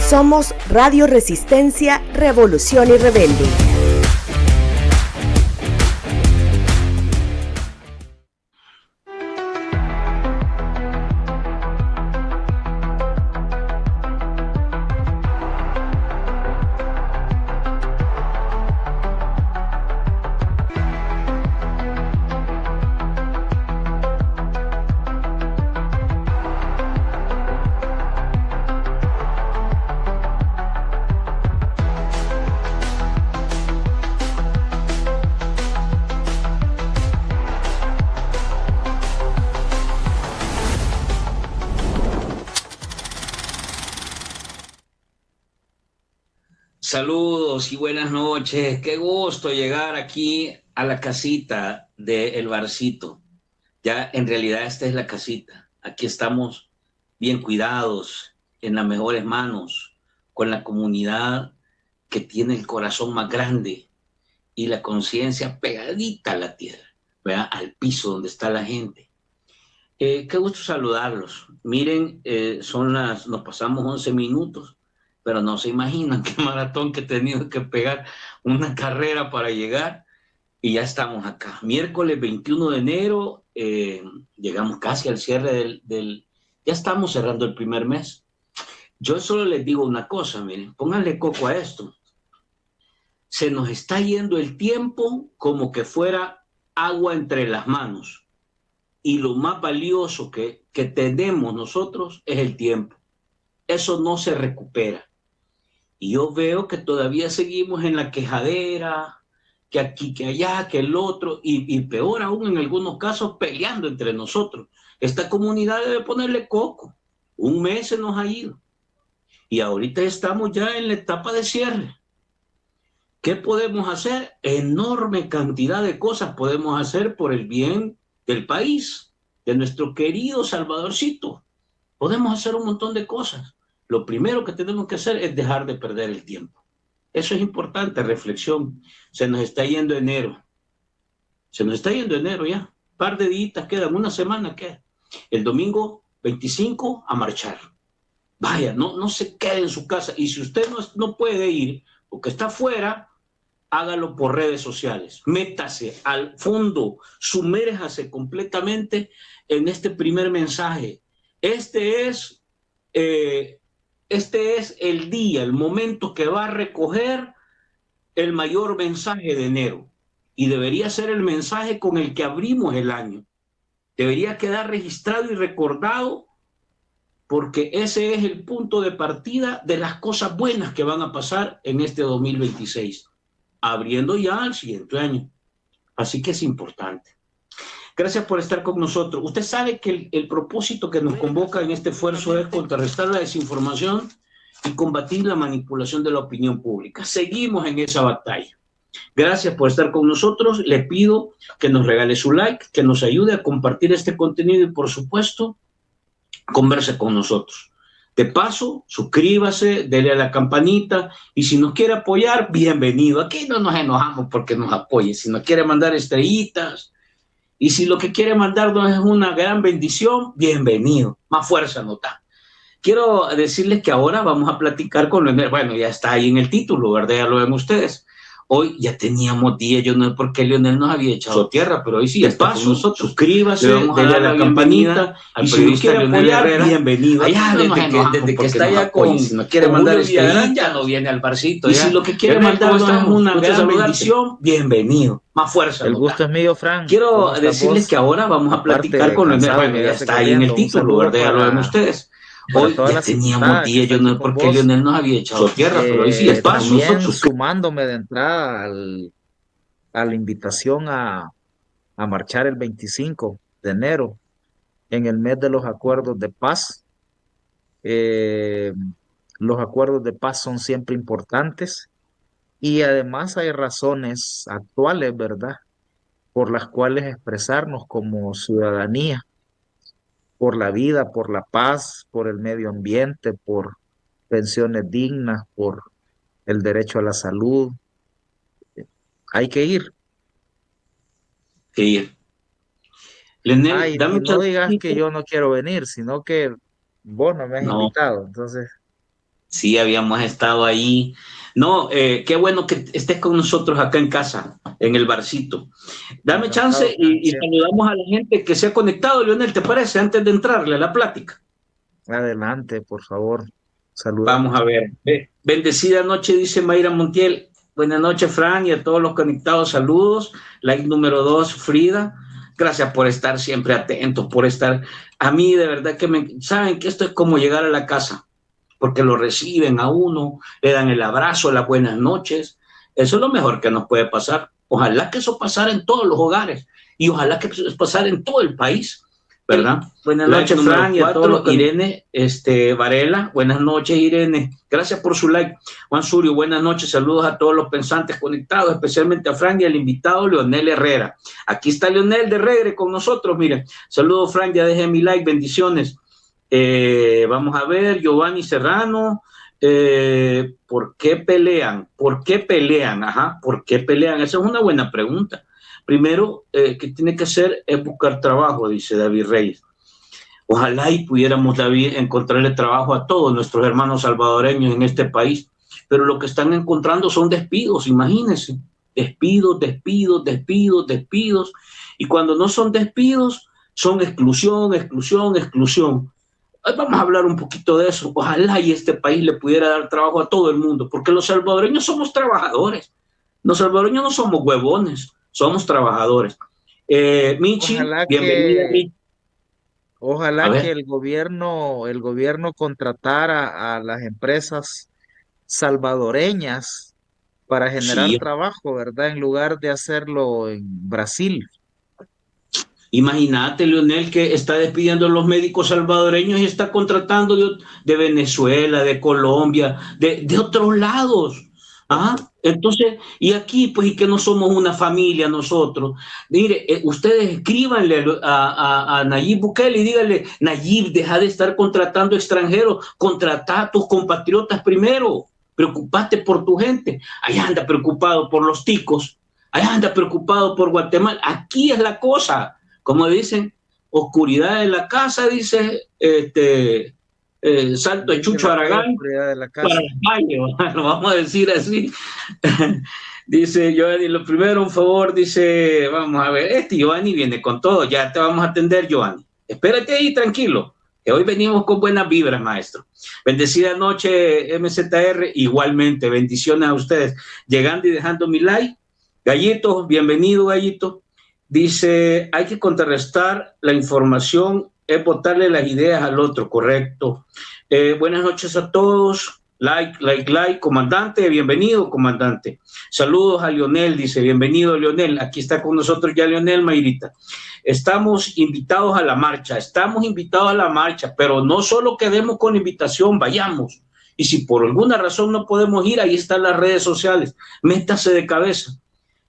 Somos Radio Resistencia, Revolución y Rebelde. Saludos y buenas noches. Qué gusto llegar aquí a la casita del barcito. Ya en realidad esta es la casita. Aquí estamos bien cuidados, en las mejores manos, con la comunidad que tiene el corazón más grande y la conciencia pegadita a la tierra, ¿verdad? Al piso donde está la gente. Qué gusto saludarlos. Miren, nos pasamos 11 minutos. Pero no se imaginan qué maratón que he tenido que pegar, una carrera para llegar, y ya estamos acá. Miércoles 21 de enero, llegamos casi al cierre ya estamos cerrando el primer mes. Yo solo les digo una cosa, miren, pónganle coco a esto. Se nos está yendo el tiempo como que fuera agua entre las manos, y lo más valioso que tenemos nosotros es el tiempo. Eso no se recupera. Y yo veo que todavía seguimos en la quejadera, que aquí, que allá, que el otro, y peor aún en algunos casos peleando entre nosotros. Esta comunidad debe ponerle coco. Un mes se nos ha ido. Y ahorita estamos ya en la etapa de cierre. ¿Qué podemos hacer? Enorme cantidad de cosas podemos hacer por el bien del país, de nuestro querido Salvadorcito. Podemos hacer un montón de cosas. Lo primero que tenemos que hacer es dejar de perder el tiempo. Eso es importante, reflexión. Se nos está yendo enero. Se nos está yendo enero ya. Un par de días quedan, una semana queda. El domingo 25 a marchar. Vaya, no se quede en su casa. Y si usted no puede ir, porque está afuera, hágalo por redes sociales. Métase al fondo, sumérjase completamente en este primer mensaje. Este es el día, el momento que va a recoger el mayor mensaje de enero, y debería ser el mensaje con el que abrimos el año. Debería quedar registrado y recordado, porque ese es el punto de partida de las cosas buenas que van a pasar en este 2026, abriendo ya al siguiente año. Así que es importante. Gracias por estar con nosotros. Usted sabe que el propósito que nos convoca en este esfuerzo es contrarrestar la desinformación y combatir la manipulación de la opinión pública. Seguimos en esa batalla. Gracias por estar con nosotros. Le pido que nos regale su like, que nos ayude a compartir este contenido y, por supuesto, converse con nosotros. De paso, suscríbase, dele a la campanita, y si nos quiere apoyar, bienvenido. Aquí no nos enojamos porque nos apoye. Si nos quiere mandar estrellitas, y si lo que quiere mandarnos es una gran bendición, bienvenido. Más fuerza nos da. Quiero decirles que ahora vamos a platicar con Leonel. Bueno, ya está ahí en el título, ¿verdad? Ya lo ven ustedes. Hoy ya teníamos días, yo no sé por qué Leonel nos había echado tierra, pero hoy sí está con nosotros. Suscríbase, denle a la campanita, y si nos quiere apoyar, bienvenido. Allá desde que está allá con, si nos quiere mandar estrellitas, ya no viene al barcito. Y si lo que quiere mandarnos es una gran bendición, bienvenido. Más fuerza. El gusto es mío, Frank. Quiero decirles que ahora vamos a platicar con Leonel. Bueno, ya está ahí en el título, ¿verdad? Ya lo ven ustedes. Hoy ya teníamos días, yo no sé por qué Leonel nos había echado tierra, pero hoy sí está. También sumándome de entrada a la invitación a marchar el 25 de enero, en el mes de los acuerdos de paz. Los acuerdos de paz son siempre importantes, y además hay razones actuales, ¿verdad?, por las cuales expresarnos como ciudadanía, por la vida, por la paz, por el medio ambiente, por pensiones dignas, por el derecho a la salud. Hay que ir. Leonel, no digas que yo no quiero venir, sino que vos no me has invitado. Entonces, Sí, habíamos estado ahí. No, qué bueno que estés con nosotros acá en casa, en el barcito. Dame Encantado, chance como y siempre. saludamos a la gente que se ha conectado. Leonel, ¿te parece? Antes de entrarle a la plática. Adelante, por favor. Vamos Saludemos. a ver. Bendecida noche, dice Mayra Montiel. Buenas noches, Fran, y a todos los conectados, saludos. Like número 2, Frida. Gracias por estar siempre atentos, por estar. A mí, de verdad que saben que esto es como llegar a la casa, porque lo reciben a uno, le dan el abrazo, las buenas noches. Eso es lo mejor que nos puede pasar. Ojalá que eso pasara en todos los hogares y ojalá que eso pasara en todo el país, ¿verdad? Buenas noches, Fran, y a todos los Irene Varela. Buenas noches, Irene. Gracias por su like. Juan Surio, buenas noches. Saludos a todos los pensantes conectados, especialmente a Fran y al invitado Leonel Herrera. Aquí está Leonel de Regre con nosotros. Miren, saludos, Fran. Ya dejé mi like. Bendiciones. Vamos a ver, Giovanni Serrano. ¿Por qué pelean? ¿Por qué pelean? Ajá, ¿por qué pelean? Esa es una buena pregunta. Primero, que tiene que hacer es buscar trabajo, dice David Reyes. Ojalá y pudiéramos, David, encontrarle trabajo a todos nuestros hermanos salvadoreños en este país, pero lo que están encontrando son despidos, imagínense, despidos, despidos, despidos, despidos, y cuando no son despidos, son exclusión, exclusión, exclusión. Vamos a hablar un poquito de eso. Ojalá y este país le pudiera dar trabajo a todo el mundo, porque los salvadoreños somos trabajadores. Los salvadoreños no somos huevones, somos trabajadores. Michi, Ojalá bienvenida, que, Michi. A ojalá que ver. el gobierno contratara a las empresas salvadoreñas para generar Sí, trabajo, ¿verdad? En lugar de hacerlo en Brasil. imagínate, Leonel, que está despidiendo a los médicos salvadoreños y está contratando de Venezuela, de Colombia, de otros lados. ¿Ah? Entonces, y aquí, pues, y que no somos una familia nosotros. Mire, ustedes escríbanle a Nayib Bukele y díganle, Nayib, deja de estar contratando extranjeros, contrata a tus compatriotas primero, preocupate por tu gente. Allá anda preocupado por los ticos, allá anda preocupado por Guatemala. Aquí es la cosa, como dicen, oscuridad de la casa, dice Salto de Dice Chucho la fea Aragán oscuridad de la para casa. el baño, lo vamos a decir así. Dice Giovanni, lo primero, un favor, dice, vamos a ver, Giovanni viene con todo, ya te vamos a atender, Giovanni. Espérate ahí, tranquilo, que hoy venimos con buenas vibras, maestro. Bendecida noche, MZR, igualmente, bendiciones a ustedes. Llegando y dejando mi like. Gallito, bienvenido, Gallito. Dice, hay que contrarrestar la información, es botarle las ideas al otro, correcto. Buenas noches a todos. Like, comandante, bienvenido, comandante. Saludos a Leonel, dice, bienvenido, Leonel. Aquí está con nosotros ya Leonel, Mayrita. Estamos invitados a la marcha, pero no solo quedemos con invitación, vayamos. Y si por alguna razón no podemos ir, ahí están las redes sociales. Métase de cabeza.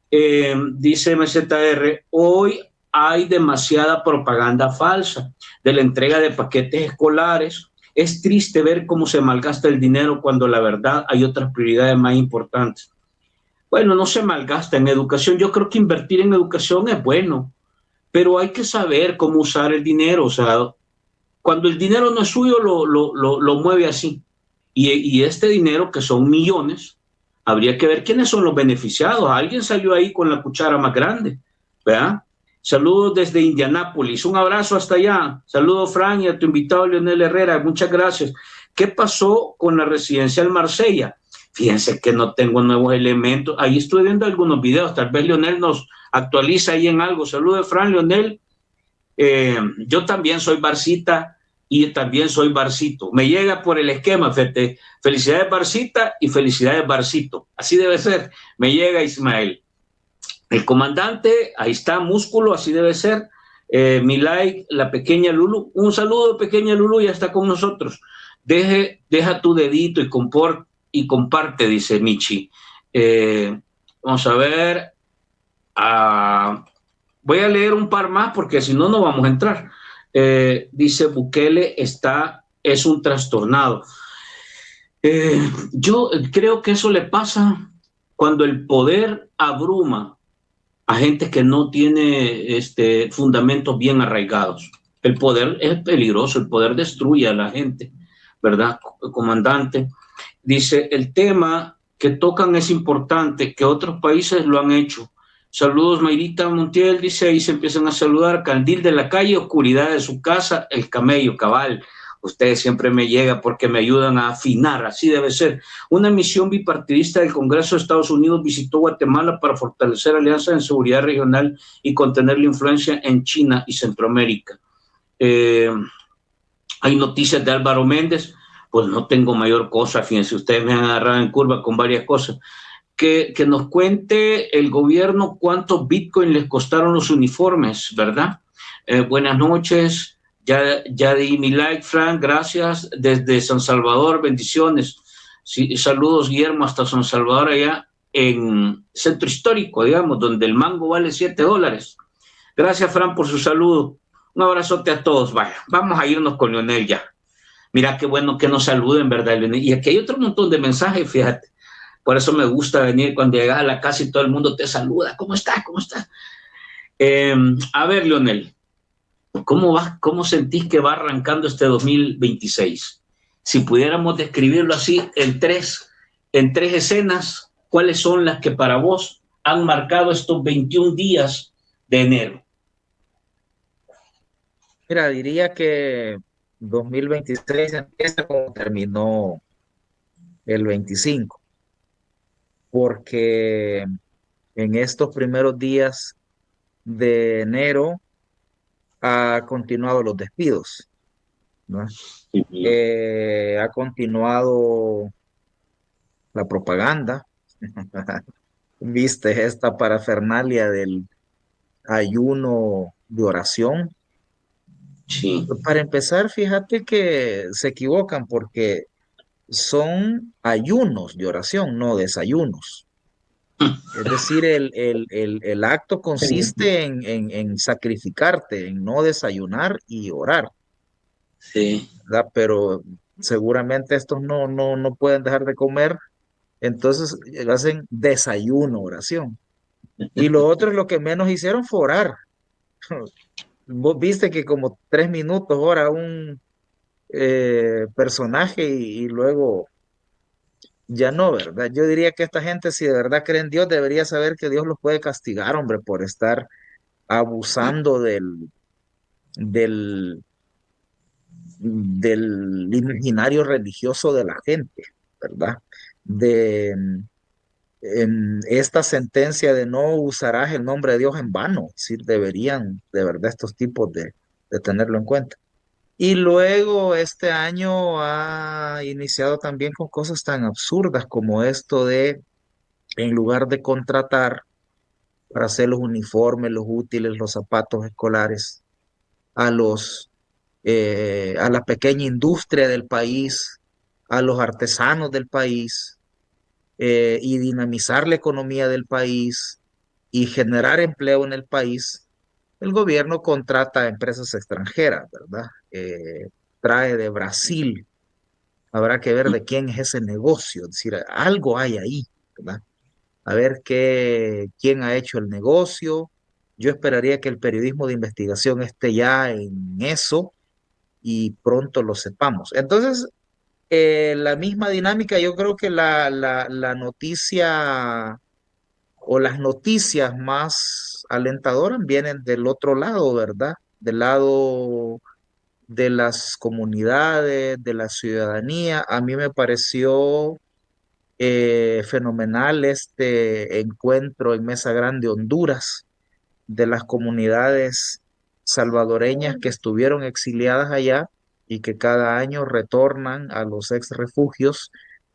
Dice MZR, hoy hay demasiada propaganda falsa de la entrega de paquetes escolares. Es triste ver cómo se malgasta el dinero cuando la verdad hay otras prioridades más importantes. Bueno, no se malgasta en educación. Yo creo que invertir en educación es bueno, pero hay que saber cómo usar el dinero. O sea, cuando el dinero no es suyo, lo mueve así. Y este dinero, que son millones, habría que ver quiénes son los beneficiados. Alguien salió ahí con la cuchara más grande, ¿verdad? Saludos desde Indianápolis. Un abrazo hasta allá. Saludos, Fran, y a tu invitado Leonel Herrera. Muchas gracias. ¿Qué pasó con la residencial Marsella? Fíjense que no tengo nuevos elementos. Ahí estoy viendo algunos videos. Tal vez Leonel nos actualiza ahí en algo. Saludos, Fran, Leonel. Yo también soy Barcita y también soy Barcito. Me llega por el esquema. Felicidades, Barcita, y felicidades, Barcito. Así debe ser. Me llega Ismael. El comandante, ahí está, músculo, así debe ser. Mi like, la pequeña Lulu. Un saludo, pequeña Lulu, ya está con nosotros. Deja tu dedito y comparte, dice Michi. Vamos a ver. Voy a leer un par más porque si no, no vamos a entrar. Dice Bukele es un trastornado. Yo creo que eso le pasa cuando el poder abruma a gente que no tiene fundamentos bien arraigados. El poder es peligroso, el poder destruye a la gente, ¿verdad, comandante? Dice, el tema que tocan es importante, que otros países lo han hecho. Saludos, Mayrita Montiel, dice, ahí se empiezan a saludar. Candil de la calle, oscuridad de su casa, el camello, cabal. Ustedes siempre me llegan porque me ayudan a afinar, así debe ser. Una misión bipartidista del Congreso de Estados Unidos visitó Guatemala para fortalecer alianzas en seguridad regional y contener la influencia en China y Centroamérica. Hay noticias de Álvaro Méndez, pues no tengo mayor cosa, fíjense, ustedes me han agarrado en curva con varias cosas. Que nos cuente el gobierno cuántos bitcoins les costaron los uniformes, ¿verdad? Buenas noches, ya di mi like, Frank, gracias, desde San Salvador, bendiciones. Sí, saludos, Guillermo, hasta San Salvador, allá en Centro Histórico, digamos, donde el mango vale $7. Gracias, Fran, por su saludo. Un abrazote a todos. Vaya, vamos a irnos con Leonel ya. Mira qué bueno que nos saluden, ¿verdad, Leonel? Y aquí hay otro montón de mensajes, fíjate. Por eso me gusta venir cuando llegas a la casa y todo el mundo te saluda. ¿Cómo está? ¿Cómo está? A ver, Leonel, ¿cómo va? ¿Cómo sentís que va arrancando este 2026? Si pudiéramos describirlo así en tres escenas, ¿cuáles son las que para vos han marcado estos 21 días de enero? Mira, diría que 2026 empieza como terminó el 25, porque en estos primeros días de enero ha continuado los despidos, ¿no? Ha continuado la propaganda. ¿Viste esta parafernalia del ayuno de oración? Sí. Para empezar, fíjate que se equivocan porque son ayunos de oración, no desayunos. Es decir, el acto consiste en sacrificarte, en no desayunar y orar, Sí. ¿verdad? Pero seguramente estos no pueden dejar de comer, entonces hacen desayuno, oración. Y lo otro es lo que menos hicieron fue orar. Vos viste que como 3 minutos ora un personaje y luego ya no, ¿verdad? Yo diría que esta gente, si de verdad cree en Dios, debería saber que Dios los puede castigar, hombre, por estar abusando del, del imaginario religioso de la gente, ¿verdad? De en esta sentencia de no usarás el nombre de Dios en vano, es decir, deberían de verdad estos tipos de tenerlo en cuenta. Y luego este año ha iniciado también con cosas tan absurdas como esto de, en lugar de contratar para hacer los uniformes, los útiles, los zapatos escolares, a a la pequeña industria del país, a los artesanos del país, y dinamizar la economía del país y generar empleo en el país, el gobierno contrata a empresas extranjeras, ¿verdad? Trae de Brasil. Habrá que ver de quién es ese negocio, es decir, algo hay ahí, ¿verdad? A ver quién ha hecho el negocio. Yo esperaría que el periodismo de investigación esté ya en eso y pronto lo sepamos. Entonces, la misma dinámica, yo creo que la noticia o las noticias más alentadoras vienen del otro lado, ¿verdad? Del lado de las comunidades, de la ciudadanía. A mí me pareció fenomenal este encuentro en Mesa Grande, Honduras, de las comunidades salvadoreñas que estuvieron exiliadas allá y que cada año retornan a los ex refugios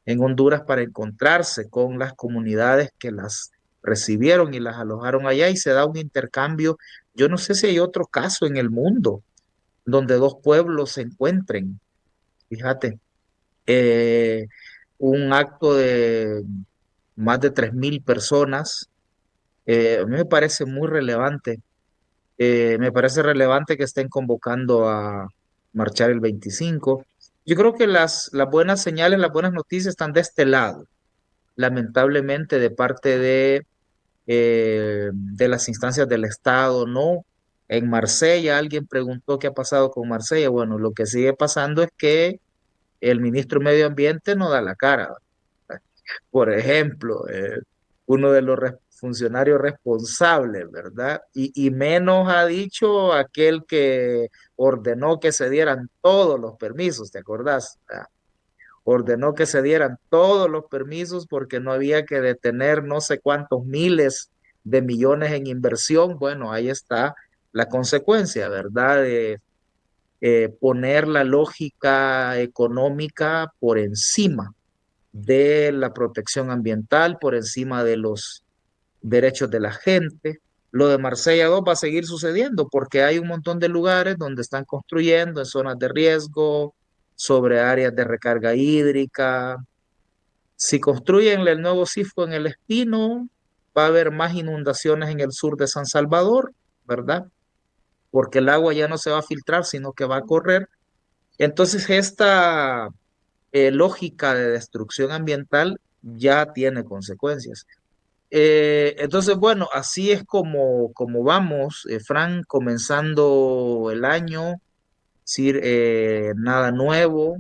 en Honduras para encontrarse con las comunidades que las recibieron y las alojaron allá y se da un intercambio. Yo no sé si hay otro caso en el mundo donde dos pueblos se encuentren. Fíjate, eh, un acto de más de 3.000 personas, a mí me parece muy relevante. Me parece relevante que estén convocando a marchar el 25. Yo creo que las buenas señales, las buenas noticias están de este lado, lamentablemente de parte de las instancias del Estado, ¿no? En Marsella, alguien preguntó qué ha pasado con Marsella. Bueno, lo que sigue pasando es que el ministro de Medio Ambiente no da la cara. Por ejemplo, uno de los funcionarios responsables, ¿verdad? Y menos ha dicho aquel que ordenó que se dieran todos los permisos, ¿te acordás? Ordenó que se dieran todos los permisos porque no había que detener no sé cuántos miles de millones en inversión. Bueno, ahí está la consecuencia, ¿verdad? De poner la lógica económica por encima de la protección ambiental, por encima de los derechos de la gente. Lo de Marsella 2 va a seguir sucediendo porque hay un montón de lugares donde están construyendo en zonas de riesgo, sobre áreas de recarga hídrica. Si construyen el nuevo CIFCO en El Espino, va a haber más inundaciones en el sur de San Salvador, ¿verdad? Porque el agua ya no se va a filtrar, sino que va a correr. Entonces, esta lógica de destrucción ambiental ya tiene consecuencias. Entonces, bueno, así es como vamos, Fran, comenzando el año, decir, nada nuevo.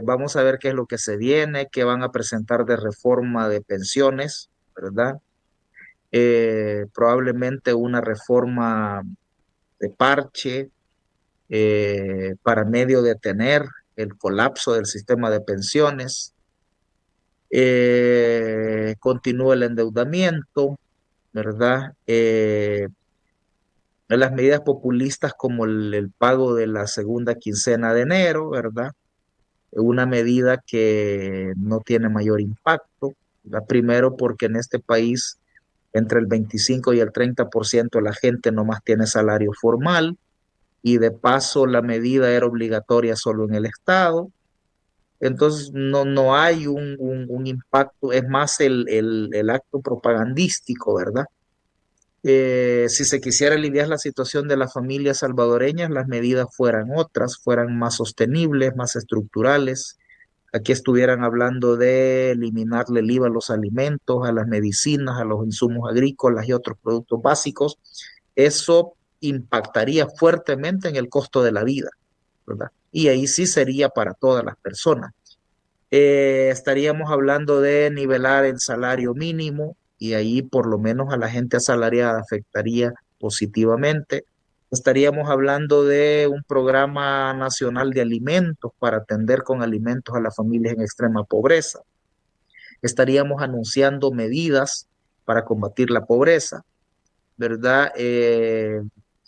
Vamos a ver qué es lo que se viene, qué van a presentar de reforma de pensiones, ¿verdad? Probablemente una reforma de parche para medio detener el colapso del sistema de pensiones. Continúa el endeudamiento, ¿verdad? Las medidas populistas como el pago de la segunda quincena de enero, ¿verdad? Una medida que no tiene mayor impacto, ¿verdad? Primero porque en este país entre el 25 y el 30% de la gente nomás tiene salario formal y de paso la medida era obligatoria solo en el Estado. Entonces no hay un impacto, es más el acto propagandístico, ¿verdad? Si se quisiera aliviar la situación de las familias salvadoreñas, las medidas fueran otras, fueran más sostenibles, más estructurales. Aquí estuvieran hablando de eliminarle el IVA a los alimentos, a las medicinas, a los insumos agrícolas y otros productos básicos. Eso impactaría fuertemente en el costo de la vida, ¿verdad? Y ahí sí sería para todas las personas. Estaríamos hablando de nivelar el salario mínimo y ahí por lo menos a la gente asalariada afectaría positivamente. Estaríamos hablando de un programa nacional de alimentos para atender con alimentos a las familias en extrema pobreza. Estaríamos anunciando medidas para combatir la pobreza, ¿verdad?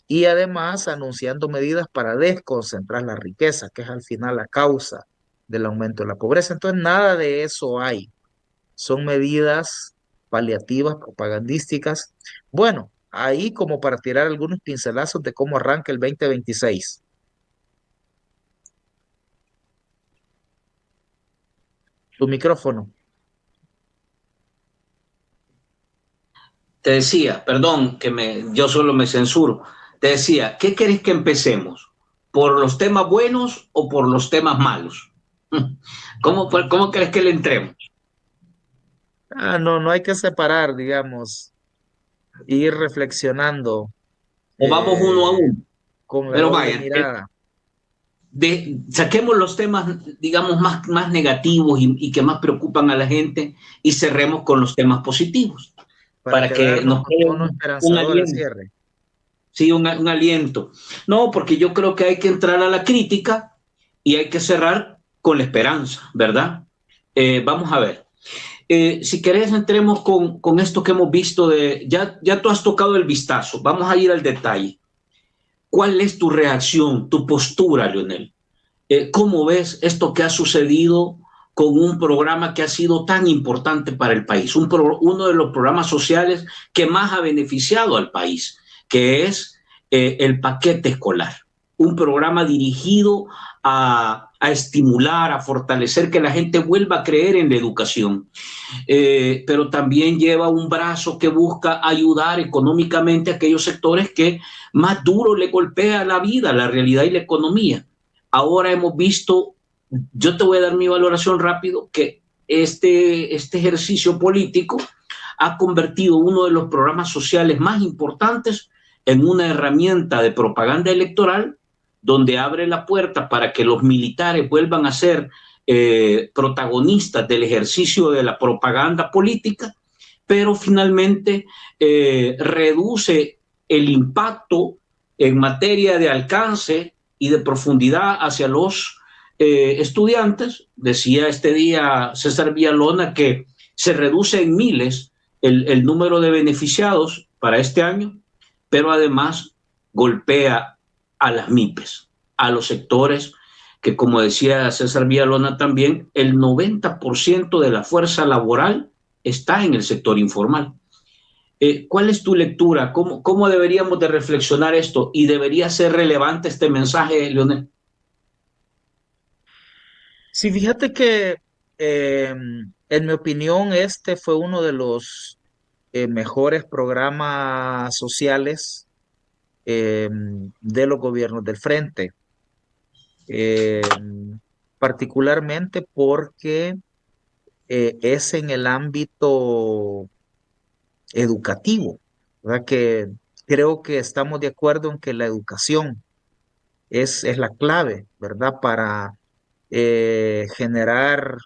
Y además anunciando medidas para desconcentrar la riqueza, que es al final la causa del aumento de la pobreza. Entonces, nada de eso hay. Son medidas paliativas, propagandísticas. Bueno, ahí como para tirar algunos pincelazos de cómo arranca el 2026. Tu micrófono. Te decía, perdón, yo solo me censuro. Te decía, ¿qué querés que empecemos? ¿Por los temas buenos o por los temas malos? ¿Cómo crees que le entremos? No hay que separar, digamos, ir reflexionando ¿O vamos uno a uno? con la Pero doble vaya, mirada. saquemos los temas, digamos, más negativos y que más preocupan a la gente y cerremos con los temas positivos Para para que quedarnos nos con quede tono un esperanzador al aliento. cierre. Sí, un aliento. No, porque yo creo que hay que entrar a la crítica y hay que cerrar con la esperanza, ¿verdad? Vamos a ver. Si querés, entremos con esto que hemos visto ya tú has tocado el vistazo. Vamos a ir al detalle. ¿Cuál es tu reacción, tu postura, Leonel? ¿Cómo ves esto que ha sucedido con un programa que ha sido tan importante para el país? Uno de los programas sociales que más ha beneficiado al país, que es el paquete escolar. Un programa dirigido a estimular, a fortalecer que la gente vuelva a creer en la educación. Pero también lleva un brazo que busca ayudar económicamente a aquellos sectores que más duro le golpea la vida, la realidad y la economía. Ahora hemos visto, yo te voy a dar mi valoración rápido, que este ejercicio político ha convertido uno de los programas sociales más importantes en una herramienta de propaganda electoral donde abre la puerta para que los militares vuelvan a ser protagonistas del ejercicio de la propaganda política, pero finalmente reduce el impacto en materia de alcance y de profundidad hacia los estudiantes. Decía este día César Villalona que se reduce en miles el número de beneficiados para este año, pero además golpea a las MIPES, a los sectores que, como decía César Villalona también, el 90% de la fuerza laboral está en el sector informal. ¿Cuál es tu lectura? ¿Cómo deberíamos de reflexionar esto? ¿Y debería ser relevante este mensaje, Leonel? Sí, fíjate que en mi opinión este fue uno de los mejores programas sociales de los gobiernos del frente, eh, particularmente porque es en el ámbito educativo, ¿verdad? Que creo que estamos de acuerdo en que la educación es la clave, ¿verdad? Para generar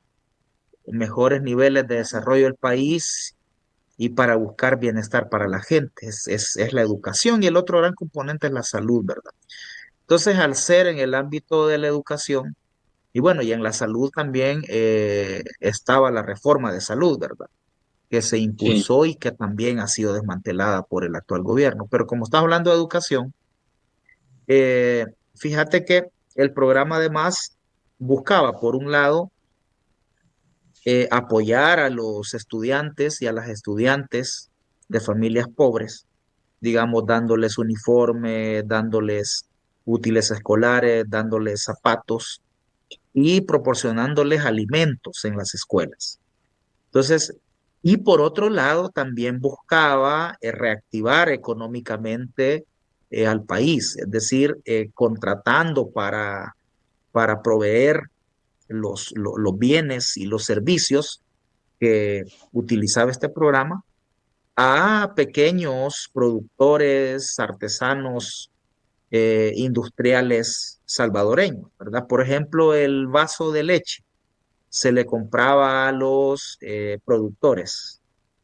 mejores niveles de desarrollo del país y para buscar bienestar para la gente. Es la educación y el otro gran componente es la salud, ¿verdad? Entonces, al ser en el ámbito de la educación, y bueno, y en la salud también estaba la reforma de salud, ¿verdad? Que se Sí, impulsó y que también ha sido desmantelada por el actual gobierno. Pero como estamos hablando de educación, eh, fíjate que el programa además buscaba, por un lado, apoyar a los estudiantes y a las estudiantes de familias pobres, digamos, dándoles uniforme, dándoles útiles escolares, dándoles zapatos y proporcionándoles alimentos en las escuelas. Entonces, y por otro lado, también buscaba reactivar económicamente al país, es decir, contratando para proveer los bienes y los servicios que utilizaba este programa a pequeños productores, artesanos, industriales salvadoreños, ¿verdad? Por ejemplo, el vaso de leche se le compraba a los productores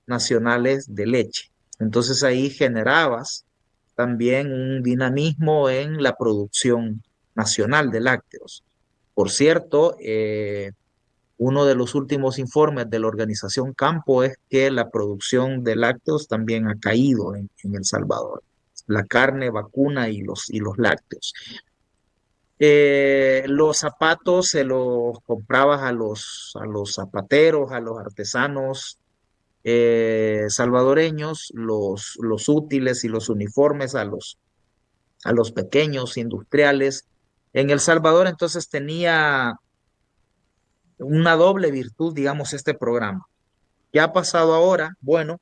nacionales de leche. Entonces ahí generabas también un dinamismo en la producción nacional de lácteos. Por cierto, uno de los últimos informes de la organización Campo es que la producción de lácteos también ha caído en El Salvador. La carne vacuna y los lácteos. Los zapatos se los comprabas a los zapateros, a los artesanos salvadoreños, los útiles y los uniformes a los pequeños industriales. En El Salvador entonces tenía una doble virtud, digamos, este programa. ¿Qué ha pasado ahora? Bueno,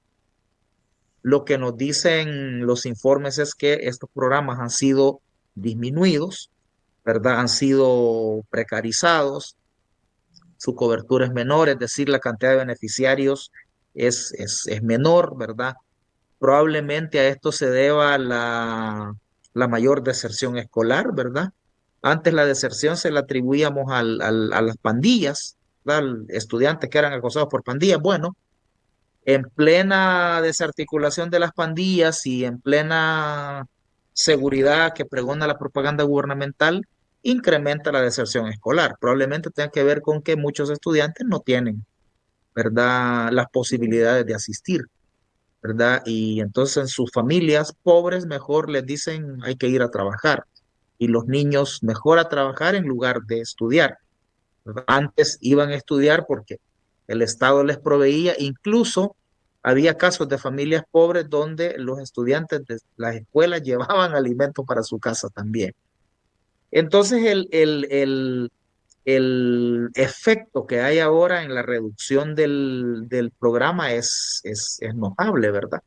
lo que nos dicen los informes es que estos programas han sido disminuidos, ¿verdad? Han sido precarizados, su cobertura es menor, es decir, la cantidad de beneficiarios es menor, ¿verdad? Probablemente a esto se deba la mayor deserción escolar, ¿verdad? Antes la deserción se la atribuíamos a las pandillas, ¿verdad? Estudiantes que eran acosados por pandillas. Bueno, en plena desarticulación de las pandillas y en plena seguridad que pregona la propaganda gubernamental, incrementa la deserción escolar. Probablemente tenga que ver con que muchos estudiantes no tienen, ¿verdad?, las posibilidades de asistir, ¿verdad? Y entonces en sus familias pobres mejor les dicen hay que ir a trabajar y los niños mejor a trabajar en lugar de estudiar, ¿verdad? Antes iban a estudiar porque el Estado les proveía, incluso había casos de familias pobres donde los estudiantes de las escuelas llevaban alimentos para su casa también. Entonces el efecto que hay ahora en la reducción del programa es notable, ¿verdad?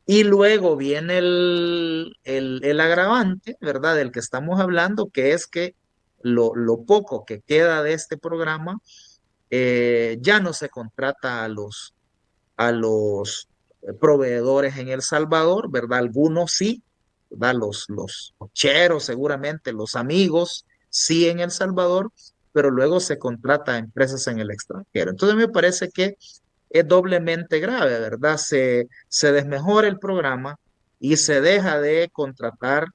Y luego viene el agravante, ¿verdad? Del que estamos hablando, que es que lo poco que queda de este programa ya no se contrata a los proveedores en El Salvador, ¿verdad? Algunos sí, ¿verdad? Los cheros, seguramente, los amigos, sí en El Salvador, pero luego se contrata a empresas en el extranjero. Entonces me parece que es doblemente grave, ¿verdad? Se desmejora el programa y se deja de contratar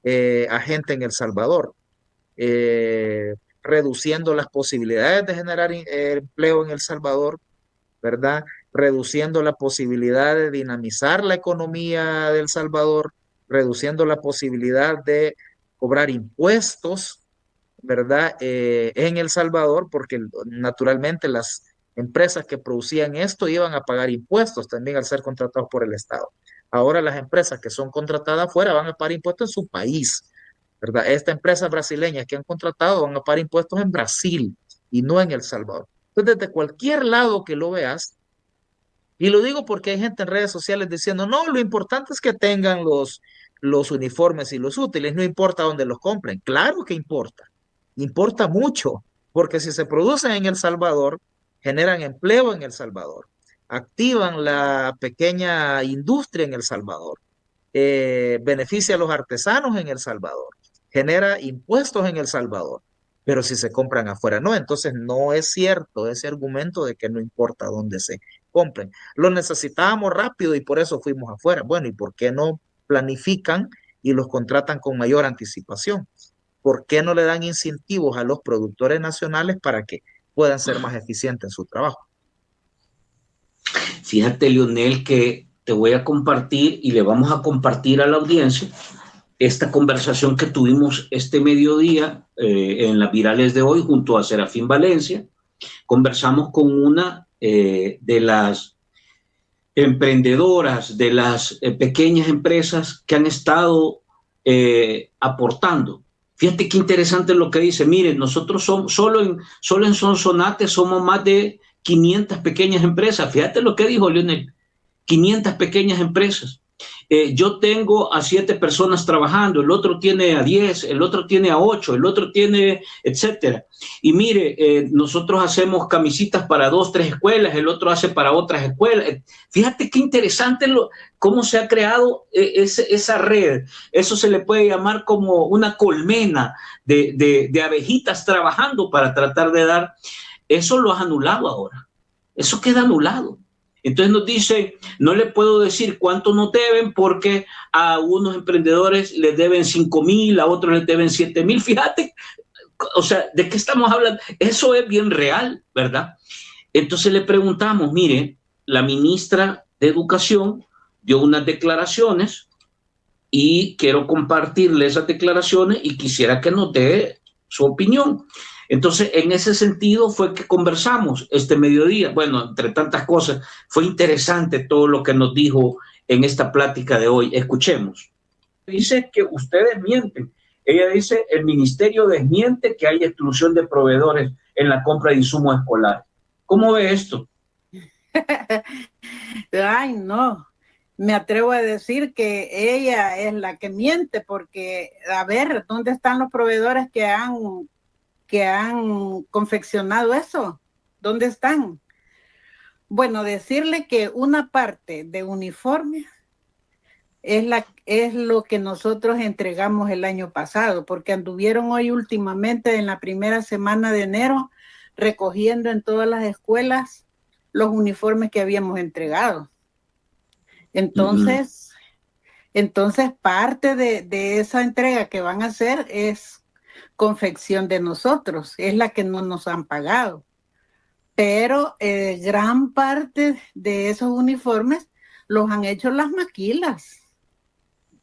a gente en El Salvador, eh, reduciendo las posibilidades de generar empleo en El Salvador, ¿verdad? Reduciendo la posibilidad de dinamizar la economía de El Salvador, reduciendo la posibilidad de cobrar impuestos, ¿verdad? En El Salvador, porque naturalmente las empresas que producían esto iban a pagar impuestos también al ser contratados por el Estado. Ahora las empresas que son contratadas afuera van a pagar impuestos en su país, ¿verdad? Estas empresas brasileñas que han contratado van a pagar impuestos en Brasil y no en El Salvador. Entonces, desde cualquier lado que lo veas, y lo digo porque hay gente en redes sociales diciendo, no, lo importante es que tengan los uniformes y los útiles, no importa dónde los compren. Claro que importa, importa mucho, porque si se producen en El Salvador, generan empleo en El Salvador, activan la pequeña industria en El Salvador, beneficia a los artesanos en El Salvador, genera impuestos en El Salvador. Pero si se compran afuera, no, entonces no es cierto ese argumento de que no importa dónde se compren. Lo necesitábamos rápido y por eso fuimos afuera. Bueno, ¿y por qué no planifican y los contratan con mayor anticipación? ¿Por qué no le dan incentivos a los productores nacionales para que puedan ser más eficientes en su trabajo? Fíjate, Leonel, que te voy a compartir y le vamos a compartir a la audiencia esta conversación que tuvimos este mediodía en las virales de hoy junto a Serafín Valencia. Conversamos con una de las emprendedoras, de las pequeñas empresas que han estado aportando. Fíjate qué interesante lo que dice. Miren, nosotros somos, solo en Sonsonate somos más de 500 pequeñas empresas. Fíjate lo que dijo Leonel, 500 pequeñas empresas. Yo tengo a 7 personas trabajando, el otro tiene a 10, el otro tiene a 8, el otro tiene, etcétera. Y mire, nosotros hacemos camisitas para 2, 3 escuelas, el otro hace para otras escuelas. Fíjate qué interesante cómo se ha creado esa red. Eso se le puede llamar como una colmena de abejitas trabajando para tratar de dar. Eso lo has anulado ahora. Eso queda anulado. Entonces nos dice, no le puedo decir cuánto nos deben porque a unos emprendedores les deben 5,000, a otros les deben 7,000. Fíjate, o sea, ¿de qué estamos hablando? Eso es bien real, ¿verdad? Entonces le preguntamos, mire, la ministra de Educación dio unas declaraciones y quiero compartirle esas declaraciones y quisiera que nos dé su opinión. Entonces, en ese sentido fue que conversamos este mediodía. Bueno, entre tantas cosas, fue interesante todo lo que nos dijo en esta plática de hoy. Escuchemos. Dice que ustedes mienten. Ella dice, el ministerio desmiente que hay exclusión de proveedores en la compra de insumos escolares. ¿Cómo ve esto? Ay, no. Me atrevo a decir que ella es la que miente porque, a ver, ¿dónde están los proveedores que han confeccionado eso? ¿Dónde están? Bueno, decirle que una parte de uniformes es lo que nosotros entregamos el año pasado, porque anduvieron hoy últimamente en la primera semana de enero recogiendo en todas las escuelas los uniformes que habíamos entregado. Entonces parte de esa entrega que van a hacer es confección de nosotros, es la que no nos han pagado. Pero gran parte de esos uniformes los han hecho las maquilas.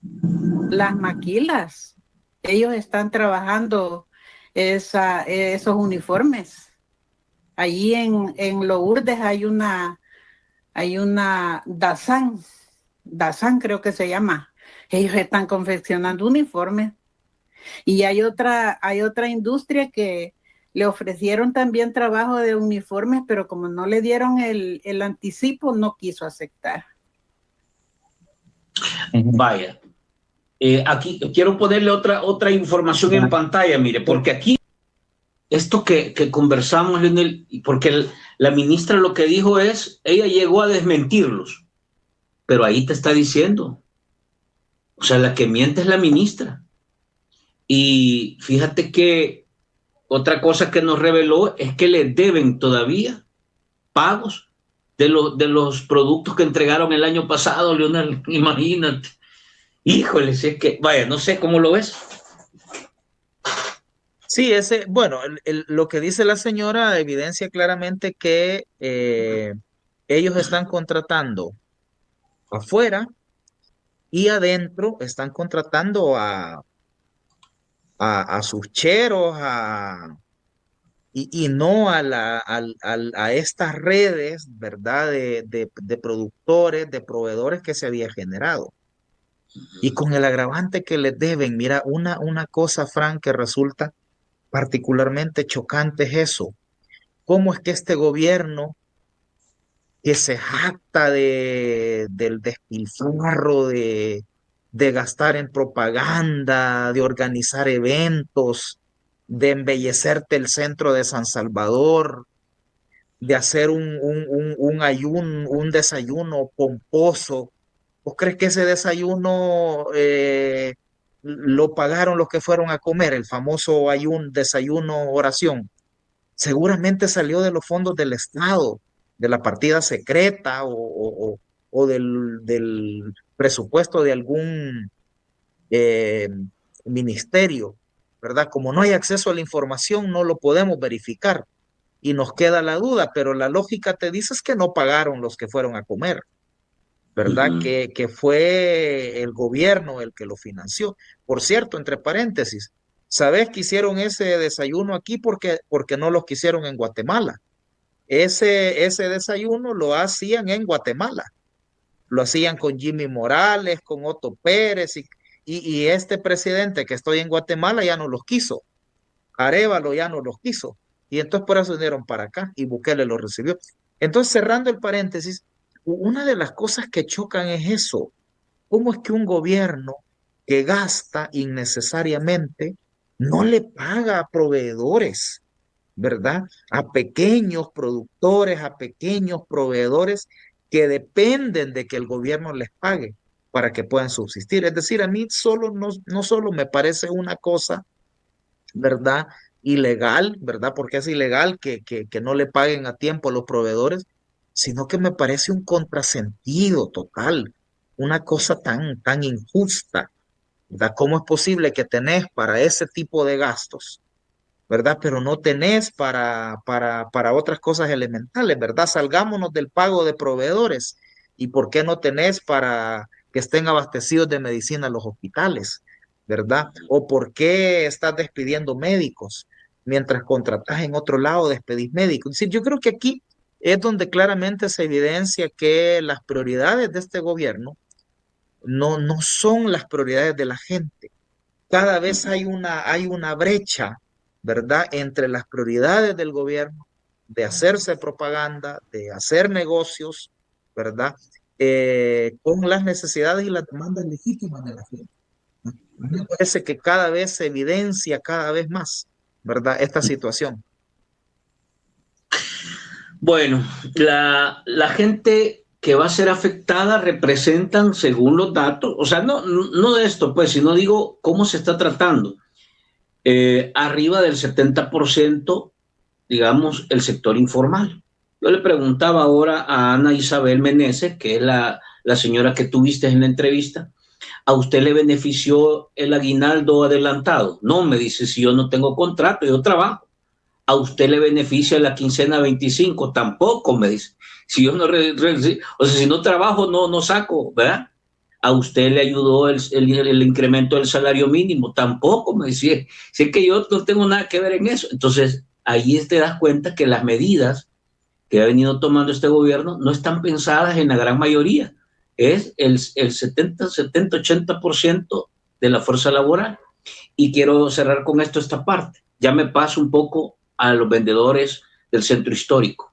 Las maquilas. Ellos están trabajando esos uniformes. Allí en Lourdes hay una Dazán creo que se llama. Ellos están confeccionando uniformes. Y hay otra industria que le ofrecieron también trabajo de uniformes, pero como no le dieron el anticipo, no quiso aceptar. Vaya. Aquí quiero ponerle otra información en pantalla, mire, porque aquí esto que conversamos, porque la ministra lo que dijo es, ella llegó a desmentirlos, pero ahí te está diciendo O sea, la que miente es la ministra. Y fíjate que otra cosa que nos reveló es que le deben todavía pagos de los productos que entregaron el año pasado, Leonel, imagínate. Híjole, si es que, vaya, no sé cómo lo ves. Sí, bueno, lo que dice la señora evidencia claramente que ellos están contratando afuera y adentro están contratando a sus cheros, y no a estas redes, ¿verdad? De productores, de proveedores que se había generado. Y con el agravante que les deben, mira, una cosa, Frank, que resulta particularmente chocante es eso. ¿Cómo es que este gobierno que se jacta del despilfarro, de gastar en propaganda, de organizar eventos, de embellecerte el centro de San Salvador, de hacer un desayuno pomposo? ¿Vos crees que ese desayuno lo pagaron los que fueron a comer? El famoso desayuno oración. Seguramente salió de los fondos del Estado, de la partida secreta o del presupuesto de algún eh, ministerio, ¿verdad? Como no hay acceso a la información, no lo podemos verificar y nos queda la duda, pero la lógica te dice es que no pagaron los que fueron a comer, ¿verdad? Que fue el gobierno el que lo financió. Por cierto, entre paréntesis, ¿sabes que hicieron ese desayuno aquí porque no los quisieron en Guatemala? Ese desayuno lo hacían en Guatemala. Lo hacían con Jimmy Morales, con Otto Pérez, y este presidente que estoy en Guatemala ya no los quiso. Arévalo ya no los quiso. Y entonces por eso vinieron para acá y Bukele los recibió. Entonces, cerrando el paréntesis, una de las cosas que chocan es eso. ¿Cómo es que un gobierno que gasta innecesariamente no le paga a proveedores, ¿verdad? A pequeños productores, a pequeños proveedores que dependen de que el gobierno les pague para que puedan subsistir? Es decir, a mí no solo me parece una cosa, ¿verdad? Ilegal, ¿verdad? Porque es ilegal que no le paguen a tiempo a los proveedores, sino que me parece un contrasentido total, una cosa tan injusta, ¿verdad? ¿Cómo es posible que tenés para ese tipo de gastos, ¿verdad? Pero no tenés para otras cosas elementales, ¿verdad? Salgámonos del pago de proveedores. ¿Y por qué no tenés para que estén abastecidos de medicina los hospitales, ¿verdad? ¿O por qué estás despidiendo médicos mientras contratás en otro lado, despedís médicos? Es decir, yo creo que aquí es donde claramente se evidencia que las prioridades de este gobierno no son las prioridades de la gente. Cada vez hay una brecha, ¿verdad?, entre las prioridades del gobierno de hacerse propaganda, de hacer negocios, ¿verdad?, con las necesidades y las demandas legítimas de la gente. Me parece que cada vez se evidencia cada vez más, ¿verdad?, esta situación. Bueno, la gente que va a ser afectada representan, según los datos, o sea, no de esto, pues, sino digo cómo se está tratando. Arriba del 70%, digamos, el sector informal. Yo le preguntaba ahora a Ana Isabel Meneses, que es la señora que tuviste en la entrevista, ¿a usted le benefició el aguinaldo adelantado? No, me dice, si yo no tengo contrato, yo trabajo. ¿A usted le beneficia la quincena 25? Tampoco, me dice. Si yo no, o sea, si no trabajo, no saco, ¿verdad? ¿A usted le ayudó el incremento del salario mínimo? Tampoco, me decía. Si es que yo no tengo nada que ver en eso. Entonces, ahí te das cuenta que las medidas que ha venido tomando este gobierno no están pensadas en la gran mayoría. Es el 80% de la fuerza laboral. Y quiero cerrar con esta parte. Ya me paso un poco a los vendedores del centro histórico.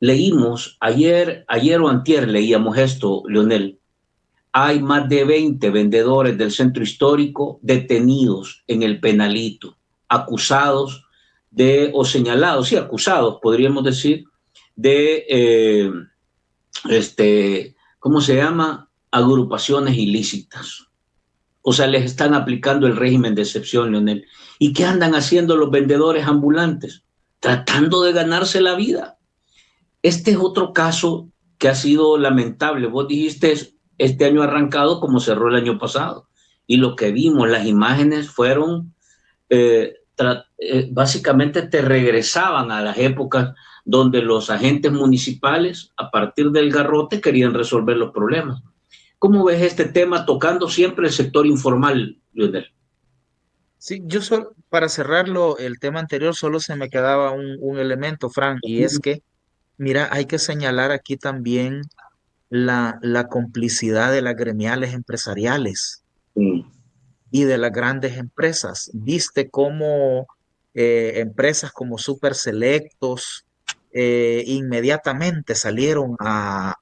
Leímos, ayer o antier leíamos esto, Leonel. Hay más de 20 vendedores del centro histórico detenidos en el penalito, acusados o señalados, sí, acusados, podríamos decir, de, ¿cómo se llama? Agrupaciones ilícitas. O sea, les están aplicando el régimen de excepción, Leonel. ¿Y qué andan haciendo los vendedores ambulantes? Tratando de ganarse la vida. Este es otro caso que ha sido lamentable. Vos dijiste, este año arrancado como cerró el año pasado. Y lo que vimos, las imágenes fueron, básicamente te regresaban a las épocas donde los agentes municipales, a partir del garrote, querían resolver los problemas. ¿Cómo ves este tema tocando siempre el sector informal, Lionel? Sí, para cerrarlo, el tema anterior, solo se me quedaba un elemento, Fran, y es que, mira, hay que señalar aquí también la complicidad de las gremiales empresariales Sí. y de las grandes empresas. Viste cómo empresas como Super Selectos inmediatamente salieron a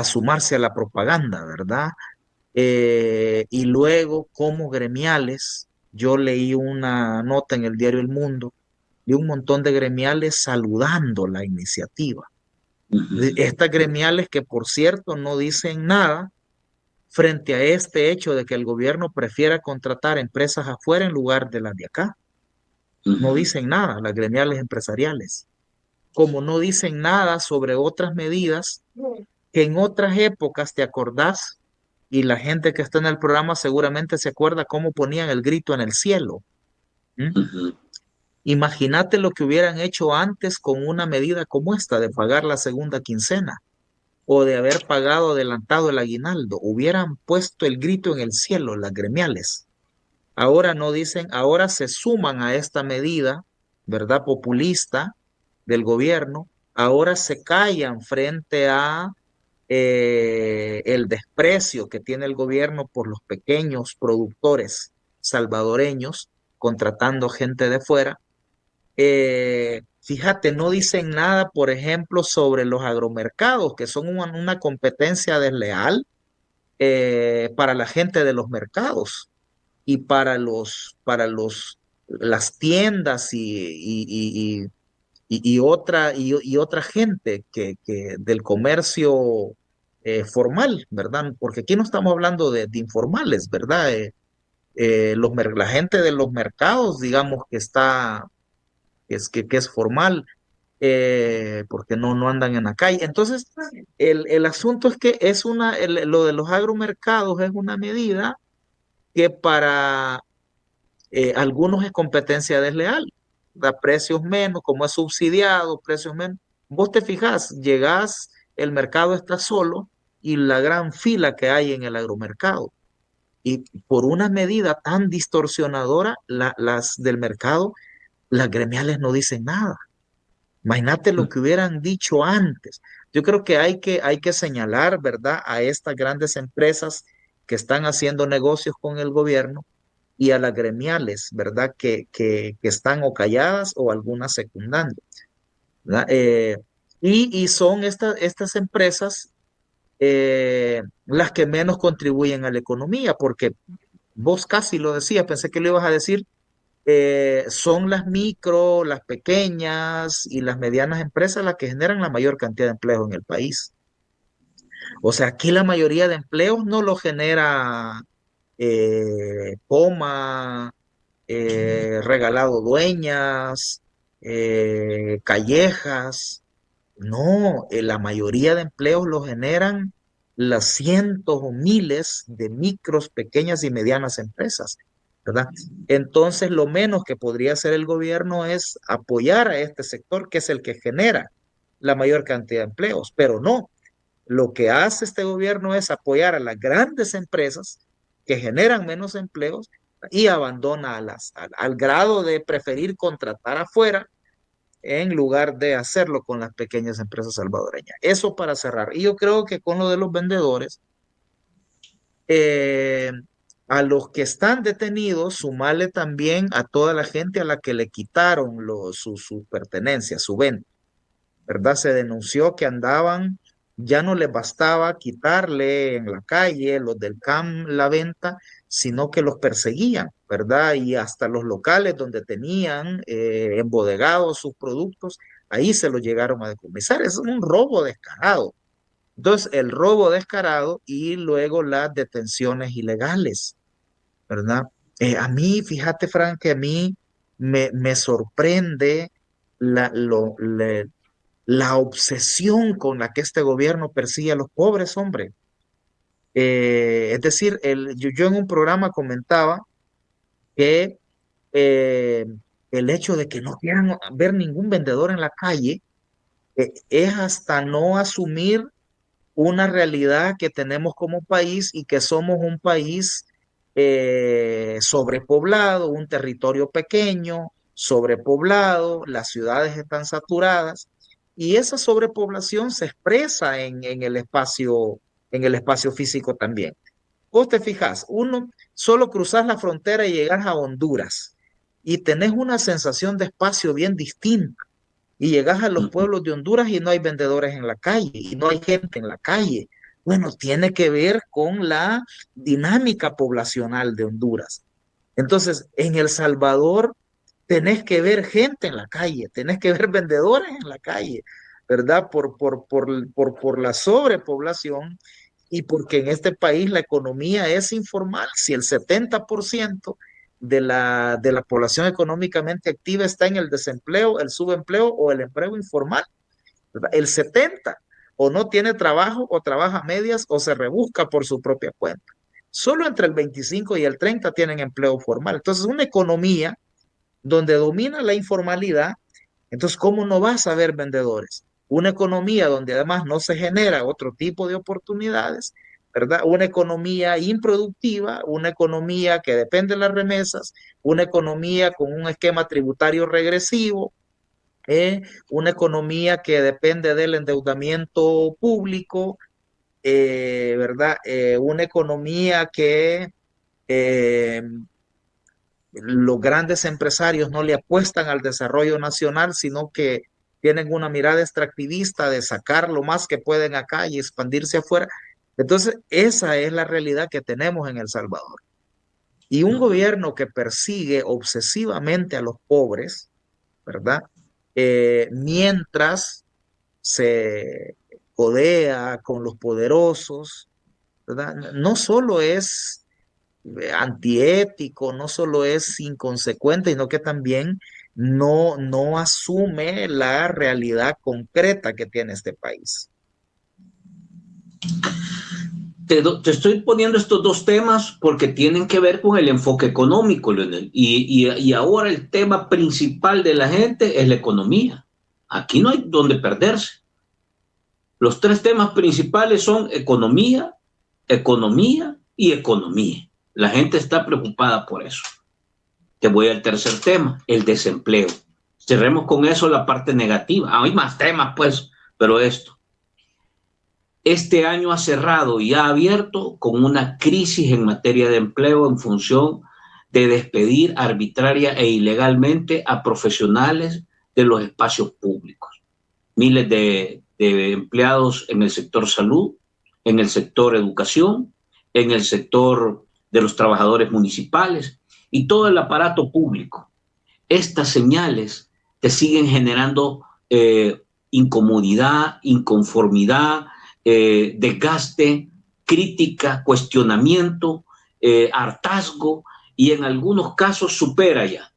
sumarse a la propaganda, ¿verdad? Y luego como gremiales, yo leí una nota en el diario El Mundo de un montón de gremiales saludando la iniciativa. Estas gremiales que, por cierto, no dicen nada frente a este hecho de que el gobierno prefiera contratar empresas afuera en lugar de las de acá. No dicen nada, las gremiales empresariales. Como no dicen nada sobre otras medidas que en otras épocas, ¿te acordás? Y la gente que está en el programa seguramente se acuerda cómo ponían el grito en el cielo. ¿Mm? Imagínate lo que hubieran hecho antes con una medida como esta de pagar la segunda quincena o de haber pagado adelantado el aguinaldo. Hubieran puesto el grito en el cielo las gremiales. Ahora no dicen, ahora se suman a esta medida, ¿verdad? Populista del gobierno. Ahora se callan frente a el desprecio que tiene el gobierno por los pequeños productores salvadoreños contratando gente de fuera. Fíjate, no dicen nada, por ejemplo, sobre los agromercados, que son una competencia desleal para la gente de los mercados y las tiendas y otra gente que del comercio formal, ¿verdad? Porque aquí no estamos hablando de informales, ¿verdad? La gente de los mercados, digamos que que es formal, porque no andan en la calle. Entonces, el asunto es que lo de los agromercados es una medida que para algunos es competencia desleal, da precios menos, como es subsidiado, precios menos. Vos te fijas, llegás, el mercado está solo y la gran fila que hay en el agromercado. Y por una medida tan distorsionadora, las del mercado, las gremiales no dicen nada. Imagínate lo que hubieran dicho antes. Yo creo que hay que señalar, ¿verdad?, a estas grandes empresas que están haciendo negocios con el gobierno y a las gremiales, ¿verdad?, que están o calladas o algunas secundando, ¿verdad? Y son estas empresas las que menos contribuyen a la economía, porque vos casi lo decías, pensé que lo ibas a decir, son las micro, las pequeñas y las medianas empresas las que generan la mayor cantidad de empleo en el país. O sea, aquí la mayoría de empleos no lo genera Poma, Regalado Dueñas, Callejas. No, la mayoría de empleos lo generan las cientos o miles de micros, pequeñas y medianas empresas, ¿verdad? Entonces, lo menos que podría hacer el gobierno es apoyar a este sector, que es el que genera la mayor cantidad de empleos, pero no. Lo que hace este gobierno es apoyar a las grandes empresas que generan menos empleos y abandona al grado de preferir contratar afuera en lugar de hacerlo con las pequeñas empresas salvadoreñas. Eso para cerrar. Y yo creo que con lo de los vendedores, eh, a los que están detenidos, sumarle también a toda la gente a la que le quitaron su pertenencia, su venta, ¿verdad? Se denunció que andaban, ya no les bastaba quitarle en la calle los del CAM la venta, sino que los perseguían, ¿verdad? Y hasta los locales donde tenían embodegados sus productos, ahí se los llegaron a decomisar. Es un robo descarado, Entonces, el robo descarado y luego las detenciones ilegales, ¿verdad? A mí, fíjate, Frank, que a mí me sorprende la, lo- le- la obsesión con la que este gobierno persigue a los pobres, hombre. Es decir, yo en un programa comentaba que eh, el hecho de que no quieran ver ningún vendedor en la calle es hasta no asumir una realidad que tenemos como país y que somos un país sobrepoblado, un territorio pequeño, sobrepoblado, las ciudades están saturadas y esa sobrepoblación se expresa en el espacio físico también. Vos te fijas, uno solo cruzas la frontera y llegas a Honduras y tenés una sensación de espacio bien distinta. Y llegas a los pueblos de Honduras y no hay vendedores en la calle y no hay gente en la calle. Bueno, tiene que ver con la dinámica poblacional de Honduras. Entonces, en El Salvador tenés que ver gente en la calle, tenés que ver vendedores en la calle, ¿verdad? Por la sobrepoblación y porque en este país la economía es informal. Si el 70% de la población económicamente activa está en el desempleo, el subempleo o el empleo informal, ¿verdad? El 70% o no tiene trabajo o trabaja a medias o se rebusca por su propia cuenta. Solo entre el 25 y el 30 tienen empleo formal. Entonces, una economía donde domina la informalidad, entonces, ¿cómo no vas a ver vendedores? Una economía donde además no se genera otro tipo de oportunidades, ¿verdad? Una economía improductiva, una economía que depende de las remesas, una economía con un esquema tributario regresivo, una economía que depende del endeudamiento público, ¿verdad? Una economía que eh, los grandes empresarios no le apuestan al desarrollo nacional, sino que tienen una mirada extractivista de sacar lo más que pueden acá y expandirse afuera. Entonces, esa es la realidad que tenemos en El Salvador. Y un gobierno que persigue obsesivamente a los pobres, ¿verdad? Mientras se codea con los poderosos, ¿verdad? No solo es antiético, no solo es inconsecuente, sino que también no asume la realidad concreta que tiene este país. Te estoy poniendo estos dos temas porque tienen que ver con el enfoque económico, Leonel. Y ahora el tema principal de la gente es la economía. Aquí no hay donde perderse. Los tres temas principales son economía, economía y economía. La gente está preocupada por eso. Te voy al tercer tema, el desempleo. Cerremos con eso la parte negativa. Hay más temas, pues, pero esto. Este año ha cerrado y ha abierto con una crisis en materia de empleo en función de despedir arbitraria e ilegalmente a profesionales de los espacios públicos. Miles de empleados en el sector salud, en el sector educación, en el sector de los trabajadores municipales y todo el aparato público. Estas señales te siguen generando incomodidad, inconformidad, desgaste, crítica, cuestionamiento, hartazgo y en algunos casos supera ya.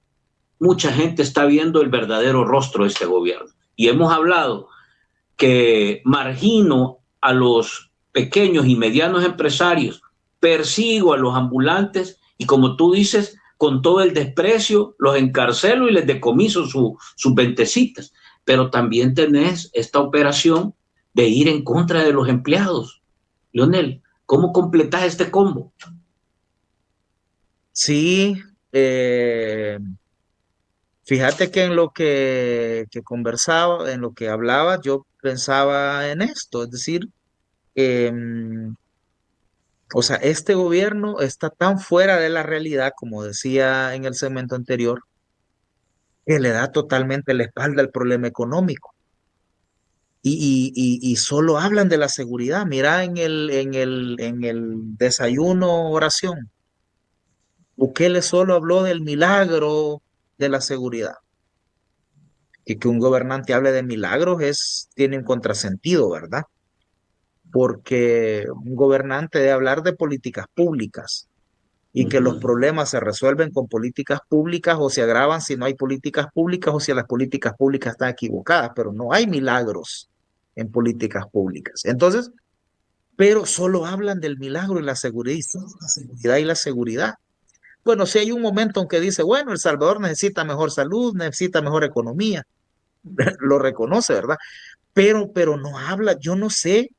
Mucha gente está viendo el verdadero rostro de este gobierno. Y hemos hablado que margino a los pequeños y medianos empresarios, persigo a los ambulantes y como tú dices, con todo el desprecio, los encarcelo y les decomiso sus ventecitas. Pero también tenés esta operación de ir en contra de los empleados. Leonel, ¿cómo completás este combo? Sí, fíjate que en lo que conversaba, en lo que hablaba, yo pensaba en esto, es decir, em, o sea, este gobierno está tan fuera de la realidad, como decía en el segmento anterior, que le da totalmente la espalda al problema económico. Y solo hablan de la seguridad. Mira en el desayuno oración. Bukele solo habló del milagro de la seguridad. Y que un gobernante hable de milagros tiene un contrasentido, ¿verdad? porque un gobernante debe hablar de políticas públicas y que los problemas se resuelven con políticas públicas o se agravan si no hay políticas públicas o si las políticas públicas están equivocadas, pero no hay milagros en políticas públicas. Entonces, pero solo hablan del milagro y la seguridad. Bueno, si hay un momento en que dice, bueno, El Salvador necesita mejor salud, necesita mejor economía, lo reconoce, ¿verdad? Pero no habla, yo no sé,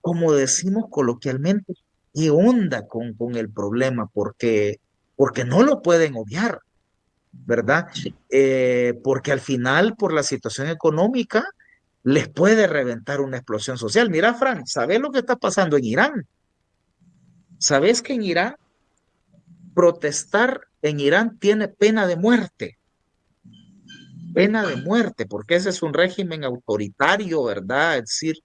como decimos coloquialmente, qué onda con el problema, porque no lo pueden obviar, ¿verdad? Sí. Porque al final, por la situación económica, les puede reventar una explosión social. Mira, Frank, ¿sabes lo que está pasando en Irán? ¿Sabes que en Irán protestar en Irán tiene pena de muerte? Pena de muerte, porque ese es un régimen autoritario, ¿verdad? Es decir,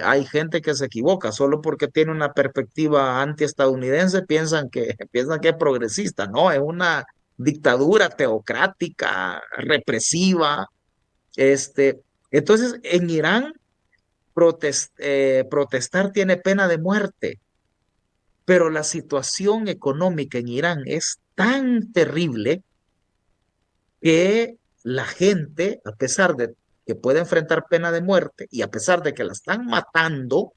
hay gente que se equivoca solo porque tiene una perspectiva antiestadounidense, piensan que es progresista, no, es una dictadura teocrática, represiva. Este, entonces, en Irán protestar tiene pena de muerte, pero la situación económica en Irán es tan terrible que la gente, a pesar de que puede enfrentar pena de muerte y a pesar de que la están matando,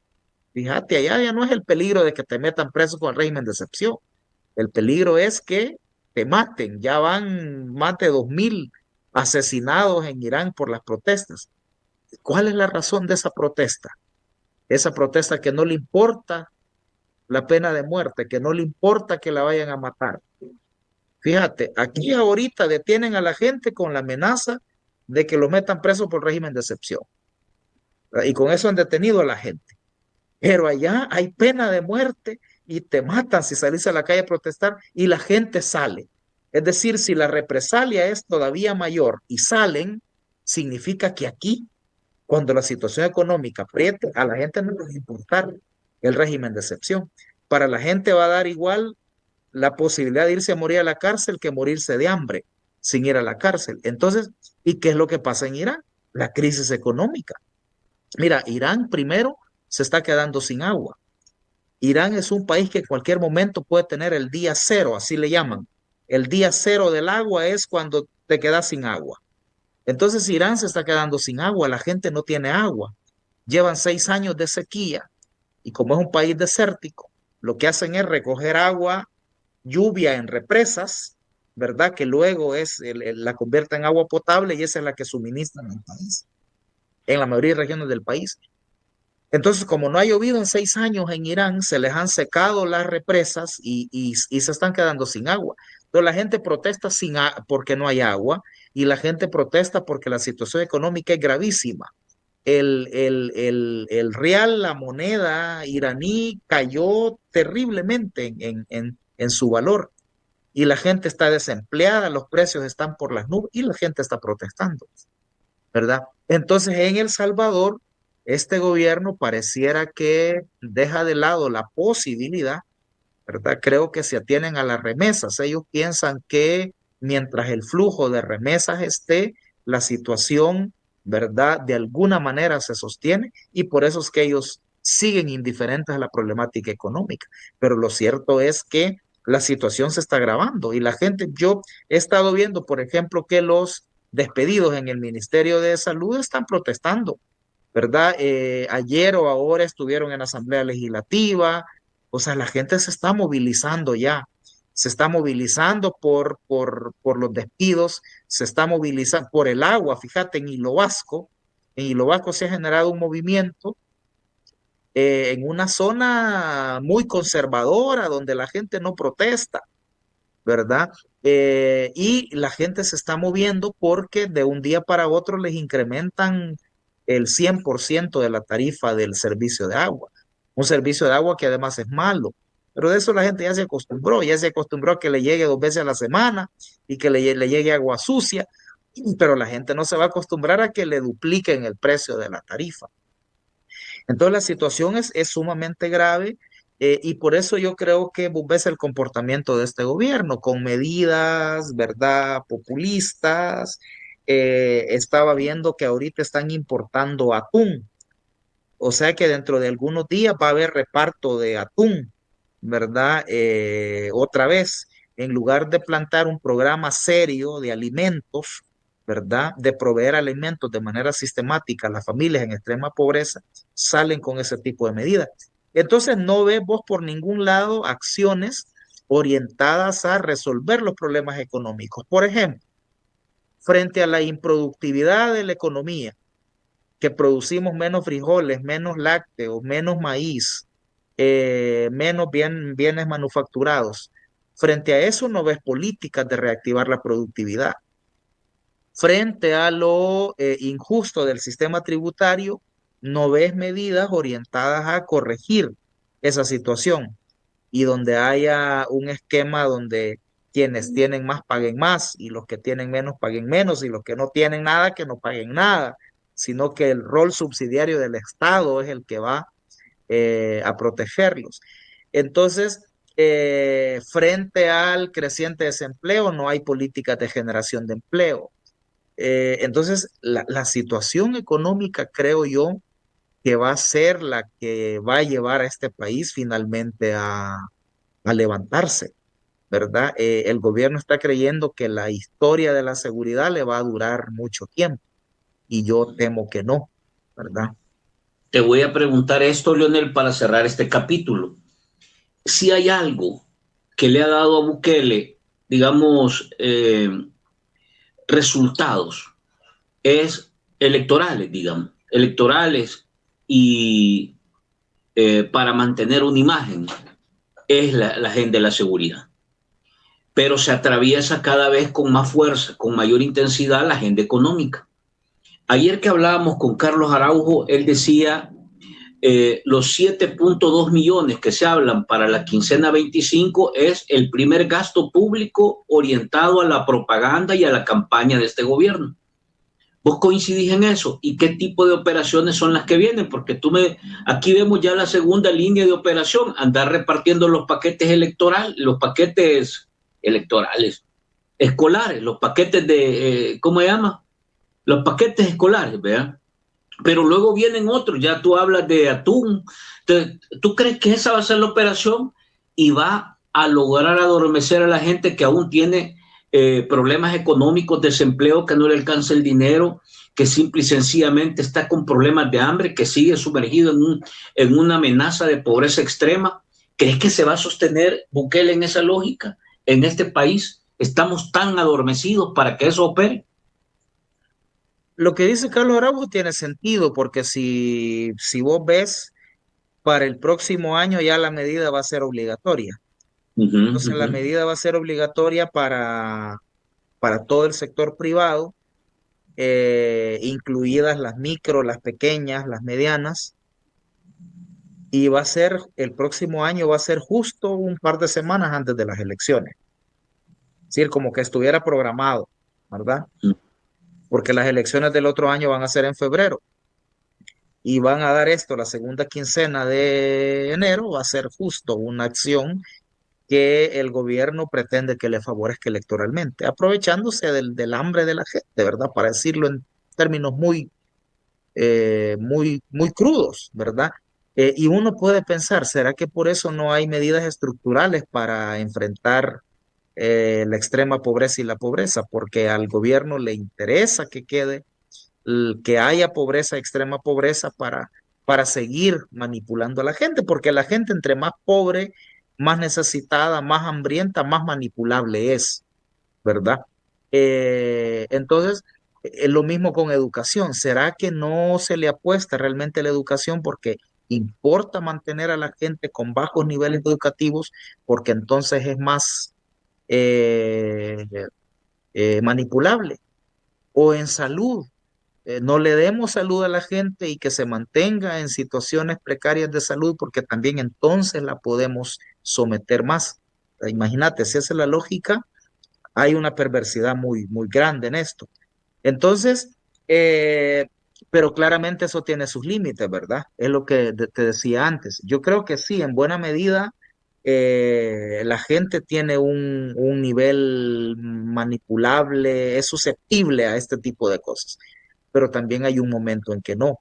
fíjate, allá ya no es el peligro de que te metan preso con el régimen de excepción. El peligro es que te maten. Ya van más de 2000 asesinados en Irán por las protestas. ¿Cuál es la razón de esa protesta? Esa protesta que no le importa la pena de muerte, que no le importa que la vayan a matar. Fíjate, aquí ahorita detienen a la gente con la amenaza de que lo metan preso por régimen de excepción. Y con eso han detenido a la gente. Pero allá hay pena de muerte y te matan si salís a la calle a protestar y la gente sale. Es decir, si la represalia es todavía mayor y salen, significa que aquí, cuando la situación económica apriete, a la gente no le va a importar el régimen de excepción. Para la gente va a dar igual la posibilidad de irse a morir a la cárcel que morirse de hambre sin ir a la cárcel. Entonces, ¿y qué es lo que pasa en Irán? La crisis económica. Mira, Irán primero se está quedando sin agua. Irán es un país que en cualquier momento puede tener el día cero, así le llaman. El día cero del agua es cuando te quedas sin agua. Entonces Irán se está quedando sin agua, la gente no tiene agua. Llevan 6 años de sequía y como es un país desértico, lo que hacen es recoger agua, lluvia en represas, ¿verdad? Que luego la convierte en agua potable y esa es la que suministran al país, en la mayoría de regiones del país. Entonces, como no ha llovido en 6 años en Irán, se les han secado las represas y se están quedando sin agua. Entonces, la gente protesta porque no hay agua y la gente protesta porque la situación económica es gravísima. El real, la moneda iraní, cayó terriblemente en su valor y la gente está desempleada, los precios están por las nubes y la gente está protestando, ¿verdad? Entonces, en El Salvador, este gobierno pareciera que deja de lado la posibilidad, ¿verdad? Creo que se atienen a las remesas. Ellos piensan que mientras el flujo de remesas esté, la situación, ¿verdad? De alguna manera se sostiene y por eso es que ellos siguen indiferentes a la problemática económica. Pero lo cierto es que la situación se está agravando y la gente, yo he estado viendo, por ejemplo, que los despedidos en el Ministerio de Salud están protestando, ¿verdad? Ayer o ahora estuvieron en la Asamblea Legislativa, o sea, la gente se está movilizando ya, se está movilizando por los despidos, se está movilizando por el agua, fíjate, en Hilo Vasco se ha generado un movimiento en una zona muy conservadora donde la gente no protesta, ¿verdad? Y la gente se está moviendo porque de un día para otro les incrementan el 100% de la tarifa del servicio de agua. Un servicio de agua que además es malo. Pero de eso la gente ya se acostumbró a que le llegue 2 veces a la semana y que le llegue agua sucia, pero la gente no se va a acostumbrar a que le dupliquen el precio de la tarifa. Entonces la situación es sumamente grave y por eso yo creo que vos ves el comportamiento de este gobierno con medidas, ¿verdad?, populistas. Estaba viendo que ahorita están importando atún. O sea que dentro de algunos días va a haber reparto de atún, ¿verdad? Otra vez, en lugar de plantar un programa serio de alimentos, ¿verdad? De proveer alimentos de manera sistemática a las familias en extrema pobreza, salen con ese tipo de medidas. Entonces no ves vos por ningún lado acciones orientadas a resolver los problemas económicos. Por ejemplo, frente a la improductividad de la economía, que producimos menos frijoles, menos lácteos, menos maíz, menos bienes manufacturados. Frente a eso no ves políticas de reactivar la productividad. Frente a lo injusto del sistema tributario, no ves medidas orientadas a corregir esa situación y donde haya un esquema donde quienes tienen más paguen más y los que tienen menos paguen menos y los que no tienen nada que no paguen nada, sino que el rol subsidiario del Estado es el que va a protegerlos. Entonces, frente al creciente desempleo, no hay políticas de generación de empleo. Entonces, la situación económica, creo yo, que va a ser la que va a llevar a este país finalmente a levantarse, ¿verdad? El gobierno está creyendo que la historia de la seguridad le va a durar mucho tiempo y yo temo que no, ¿verdad? Te voy a preguntar esto, Leonel, para cerrar este capítulo. Si hay algo que le ha dado a Bukele, digamos, resultados, es electorales, digamos, electorales y para mantener una imagen, es la agenda de la seguridad. Pero se atraviesa cada vez con más fuerza, con mayor intensidad la agenda económica. Ayer que hablábamos con Carlos Araujo, él decía los 7.2 millones que se hablan para la quincena 25 es el primer gasto público orientado a la propaganda y a la campaña de este gobierno. ¿Vos coincidís en eso? ¿Y qué tipo de operaciones son las que vienen? Porque aquí vemos ya la segunda línea de operación, andar repartiendo los paquetes electorales, escolares, los paquetes de, ¿cómo se llama? Los paquetes escolares, ¿verdad? Pero luego vienen otros, ya tú hablas de atún. ¿Tú crees que esa va a ser la operación y va a lograr adormecer a la gente que aún tiene problemas económicos, desempleo, que no le alcanza el dinero, que simple y sencillamente está con problemas de hambre, que sigue sumergido en una amenaza de pobreza extrema? ¿Crees que se va a sostener Bukele en esa lógica? En este país estamos tan adormecidos para que eso opere. Lo que dice Carlos Araujo tiene sentido, porque si vos ves, para el próximo año ya la medida va a ser obligatoria. Entonces la medida va a ser obligatoria para todo el sector privado, incluidas las micro, las pequeñas, las medianas, y va a ser, el próximo año va a ser justo un par de semanas antes de las elecciones. Es decir, como que estuviera programado, ¿verdad? Porque las elecciones del otro año van a ser en febrero y van a dar esto la segunda quincena de enero. Va a ser justo una acción que el gobierno pretende que le favorezca electoralmente, aprovechándose del hambre de la gente, ¿verdad? Para decirlo en términos muy crudos, ¿verdad? Y uno puede pensar, ¿será que por eso no hay medidas estructurales para enfrentar la extrema pobreza y la pobreza? Porque al gobierno le interesa que haya pobreza, extrema pobreza, para seguir manipulando a la gente, porque la gente entre más pobre, más necesitada, más hambrienta, más manipulable es, ¿verdad? Entonces, lo mismo con educación. ¿Será que no se le apuesta realmente a la educación porque importa mantener a la gente con bajos niveles educativos, porque entonces es más eh, manipulable? O en salud, no le demos salud a la gente y que se mantenga en situaciones precarias de salud, porque también entonces la podemos someter más. Imagínate, si esa es la lógica, hay una perversidad muy grande en esto. Entonces, pero claramente eso tiene sus límites, ¿verdad? Es lo que te decía antes. Yo creo que sí, en buena medida, la gente tiene un nivel manipulable, es susceptible a este tipo de cosas, pero también hay un momento en que no.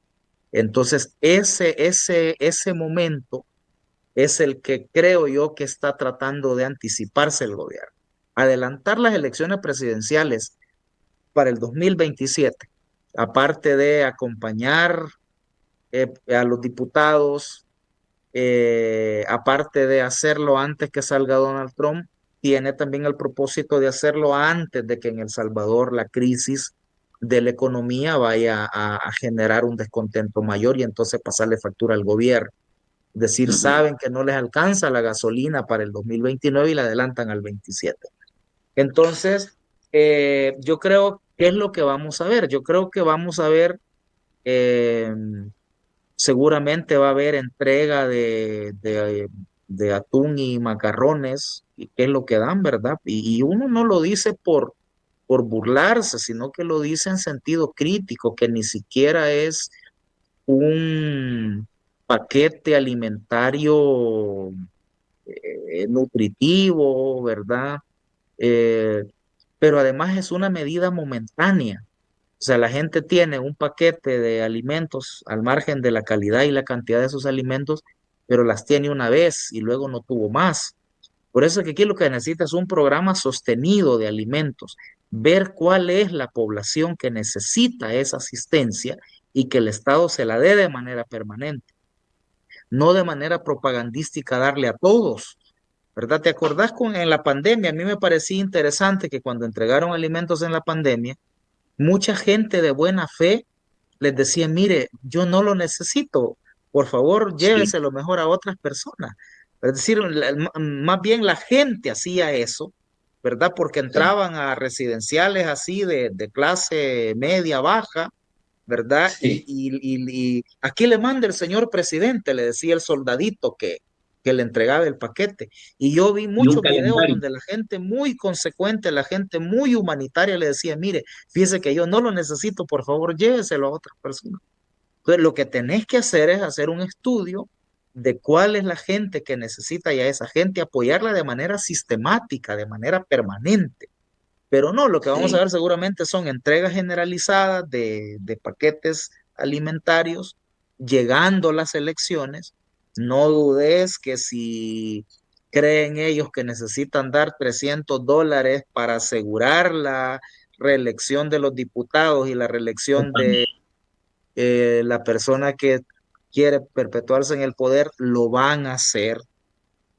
Entonces, ese momento es el que creo yo que está tratando de anticiparse el gobierno. Adelantar las elecciones presidenciales para el 2027, aparte de acompañar a los diputados, aparte de hacerlo antes que salga Donald Trump, tiene también el propósito de hacerlo antes de que en El Salvador la crisis de la economía vaya a generar un descontento mayor y entonces pasarle factura al gobierno. Es decir, saben que no les alcanza la gasolina para el 2029 y la adelantan al 27. Entonces, yo creo que es lo que vamos a ver. Yo creo que vamos a ver, eh, seguramente va a haber entrega de atún y macarrones, y qué es lo que dan, ¿verdad? Y uno no lo dice por burlarse, sino que lo dice en sentido crítico, que ni siquiera es un paquete alimentario nutritivo, ¿verdad? Eh, pero además es una medida momentánea. O sea, la gente tiene un paquete de alimentos al margen de la calidad y la cantidad de esos alimentos, pero las tiene una vez y luego no tuvo más. Por eso es que aquí lo que necesita es un programa sostenido de alimentos, ver cuál es la población que necesita esa asistencia y que el Estado se la dé de manera permanente, no de manera propagandística darle a todos, ¿verdad? ¿Te acordás en la pandemia? A mí me parecía interesante que cuando entregaron alimentos en la pandemia, mucha gente de buena fe les decía, mire, yo no lo necesito, por favor, Sí, lléveselo mejor a otras personas. Es decir, más bien la gente hacía eso, ¿verdad? Porque sí, entraban a residenciales así de clase media, baja, ¿verdad? sí. Y aquí le manda el señor presidente, le decía el soldadito que le entregaba el paquete. Y yo vi Y un muchos videos calendario. donde la gente muy consecuente, la gente muy humanitaria le decía, mire, fíjese que yo no lo necesito, por favor, lléveselo a otras personas. Entonces, lo que tenés que hacer es hacer un estudio de cuál es la gente que necesita y a esa gente apoyarla de manera sistemática, de manera permanente. Pero no, lo que vamos a Sí. ver seguramente son entregas generalizadas de paquetes alimentarios, llegando las elecciones. No dudes que si creen ellos que necesitan dar $300 para asegurar la reelección de los diputados y la reelección de la persona que quiere perpetuarse en el poder, lo van a hacer,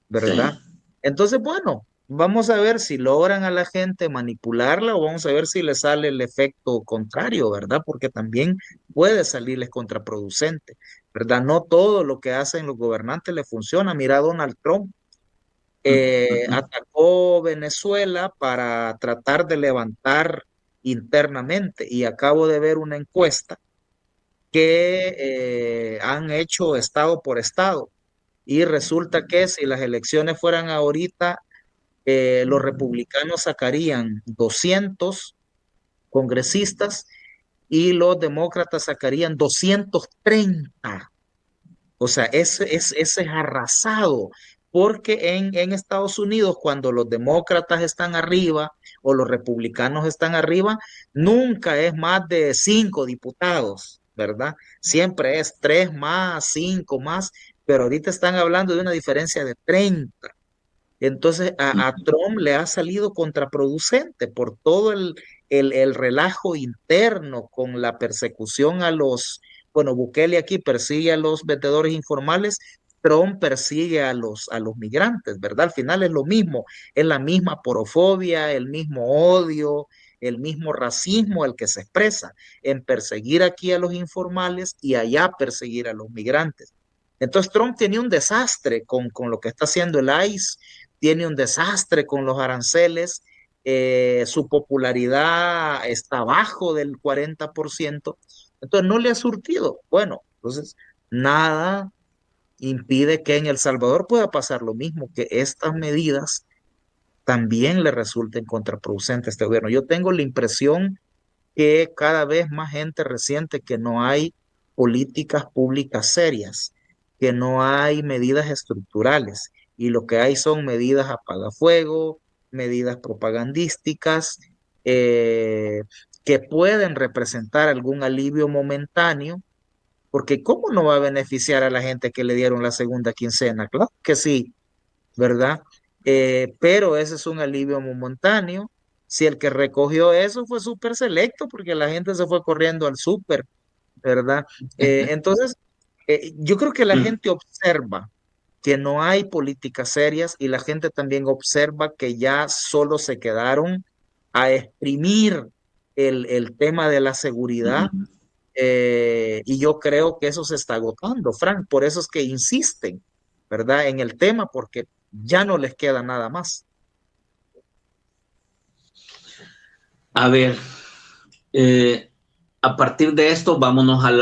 ¿verdad? Sí, Entonces, bueno, vamos a ver si logran a la gente manipularla o vamos a ver si le sale el efecto contrario, ¿verdad? Porque también puede salirles contraproducente, ¿verdad? No todo lo que hacen los gobernantes le funciona. Mira, Donald Trump atacó Venezuela para tratar de levantar internamente y acabo de ver una encuesta que han hecho estado por estado. Y resulta que si las elecciones fueran ahorita, los republicanos sacarían 200 congresistas y los demócratas sacarían 230. O sea, ese es arrasado, porque en Estados Unidos, cuando los demócratas están arriba o los republicanos están arriba, nunca es más de 5 diputados, ¿verdad? Siempre es 3 más, 5 más, pero ahorita están hablando de una diferencia de 30. Entonces a Trump le ha salido contraproducente por todo el relajo interno con la persecución bueno, Bukele aquí persigue a los vendedores informales, Trump persigue a los migrantes, ¿verdad? Al final es lo mismo, es la misma porofobia, el mismo odio, el mismo racismo el que se expresa en perseguir aquí a los informales y allá perseguir a los migrantes. Entonces Trump tenía un desastre con lo que está haciendo el ICE, tiene un desastre con los aranceles, su popularidad está abajo del 40%, entonces no le ha surtido. Bueno, entonces nada impide que en El Salvador pueda pasar lo mismo, que estas medidas también le resulten contraproducentes a este gobierno. Yo tengo la impresión que cada vez más gente resiente que no hay políticas públicas serias, que no hay medidas estructurales y lo que hay son medidas apagafuego, medidas propagandísticas eh, que pueden representar algún alivio momentáneo, porque ¿cómo no va a beneficiar a la gente que le dieron la segunda quincena? Claro que sí, ¿verdad? Pero ese es un alivio momentáneo. Si el que recogió eso fue súper selecto, porque la gente se fue corriendo al súper, ¿verdad? Entonces, yo creo que la Mm. gente observa que no hay políticas serias y la gente también observa que ya solo se quedaron a exprimir el tema de la seguridad, Mm. y yo creo que eso se está agotando, Frank, por eso es que insisten, ¿verdad? En el tema, porque ya no les queda nada más. A ver, eh, a partir de esto, vámonos al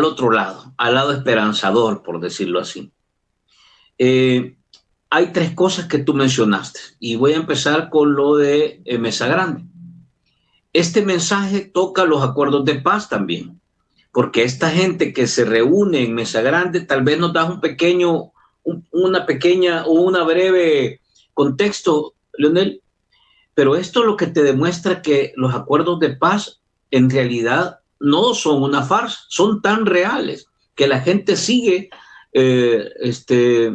otro lado, al lado esperanzador, por decirlo así. Eh, Hay tres cosas que tú mencionaste y voy a empezar con lo de Mesa Grande. Este mensaje toca los acuerdos de paz también, porque esta gente que se reúne en Mesa Grande, tal vez nos das una pequeña o una breve contexto, Leonel, pero esto lo que te demuestra que los acuerdos de paz en realidad no son una farsa, son tan reales que la gente sigue eh, este,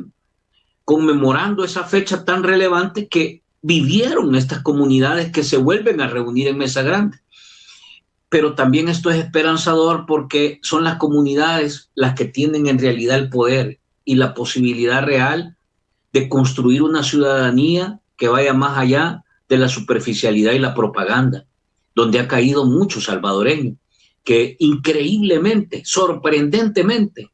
conmemorando esa fecha tan relevante que vivieron estas comunidades que se vuelven a reunir en Mesa Grande. Pero también esto es esperanzador porque son las comunidades las que tienen en realidad el poder y la posibilidad real de construir una ciudadanía que vaya más allá de la superficialidad y la propaganda, donde ha caído mucho salvadoreño, que increíblemente, sorprendentemente,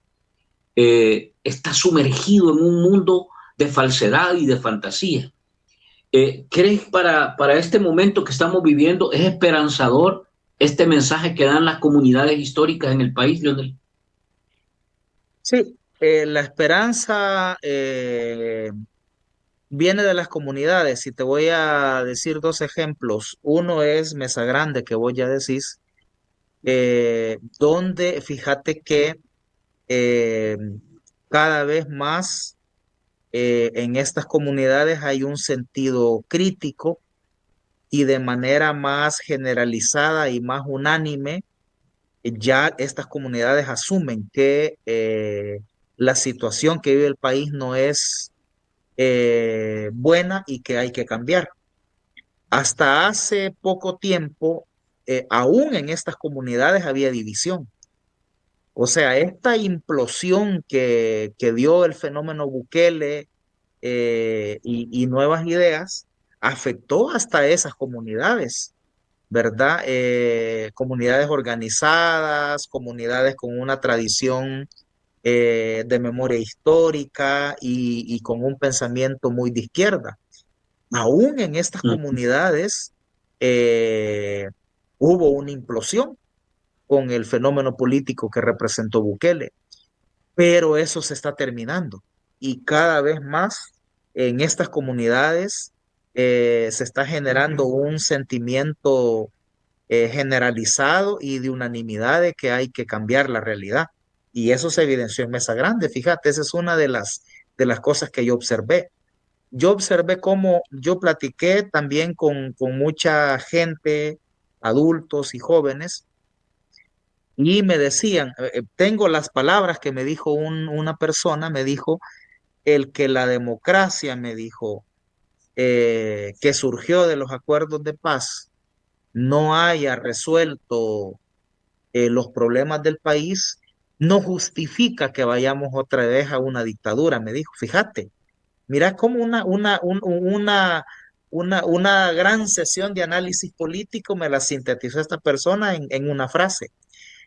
está sumergido en un mundo de falsedad y de fantasía. ¿Crees para este momento que estamos viviendo es esperanzador este mensaje que dan las comunidades históricas en el país, Lionel? Sí, la esperanza viene de las comunidades y te voy a decir dos ejemplos. Uno es Mesa Grande, que vos ya decís, donde fíjate que eh, cada vez más en estas comunidades hay un sentido crítico y de manera más generalizada y más unánime, ya estas comunidades asumen que la situación que vive el país no es buena y que hay que cambiar. Hasta hace poco tiempo, aún en estas comunidades había división. O sea, esta implosión que dio el fenómeno Bukele y nuevas ideas afectó hasta esas comunidades, ¿verdad? Comunidades organizadas, comunidades con una tradición de memoria histórica y con un pensamiento muy de izquierda. Aún en estas comunidades eh, hubo una implosión con el fenómeno político que representó Bukele, pero eso se está terminando y cada vez más en estas comunidades se está generando un sentimiento generalizado y de unanimidad de que hay que cambiar la realidad. Y eso se evidenció en Mesa Grande. Fíjate, esa es una de las cosas que yo observé. Yo observé cómo yo platiqué también con mucha gente, adultos y jóvenes, y me decían, tengo las palabras que me dijo una persona, me dijo, el que la democracia, me dijo, que surgió de los acuerdos de paz, no haya resuelto los problemas del país, no justifica que vayamos otra vez a una dictadura, me dijo. Fíjate, mira cómo una gran sesión de análisis político me la sintetizó esta persona en una frase.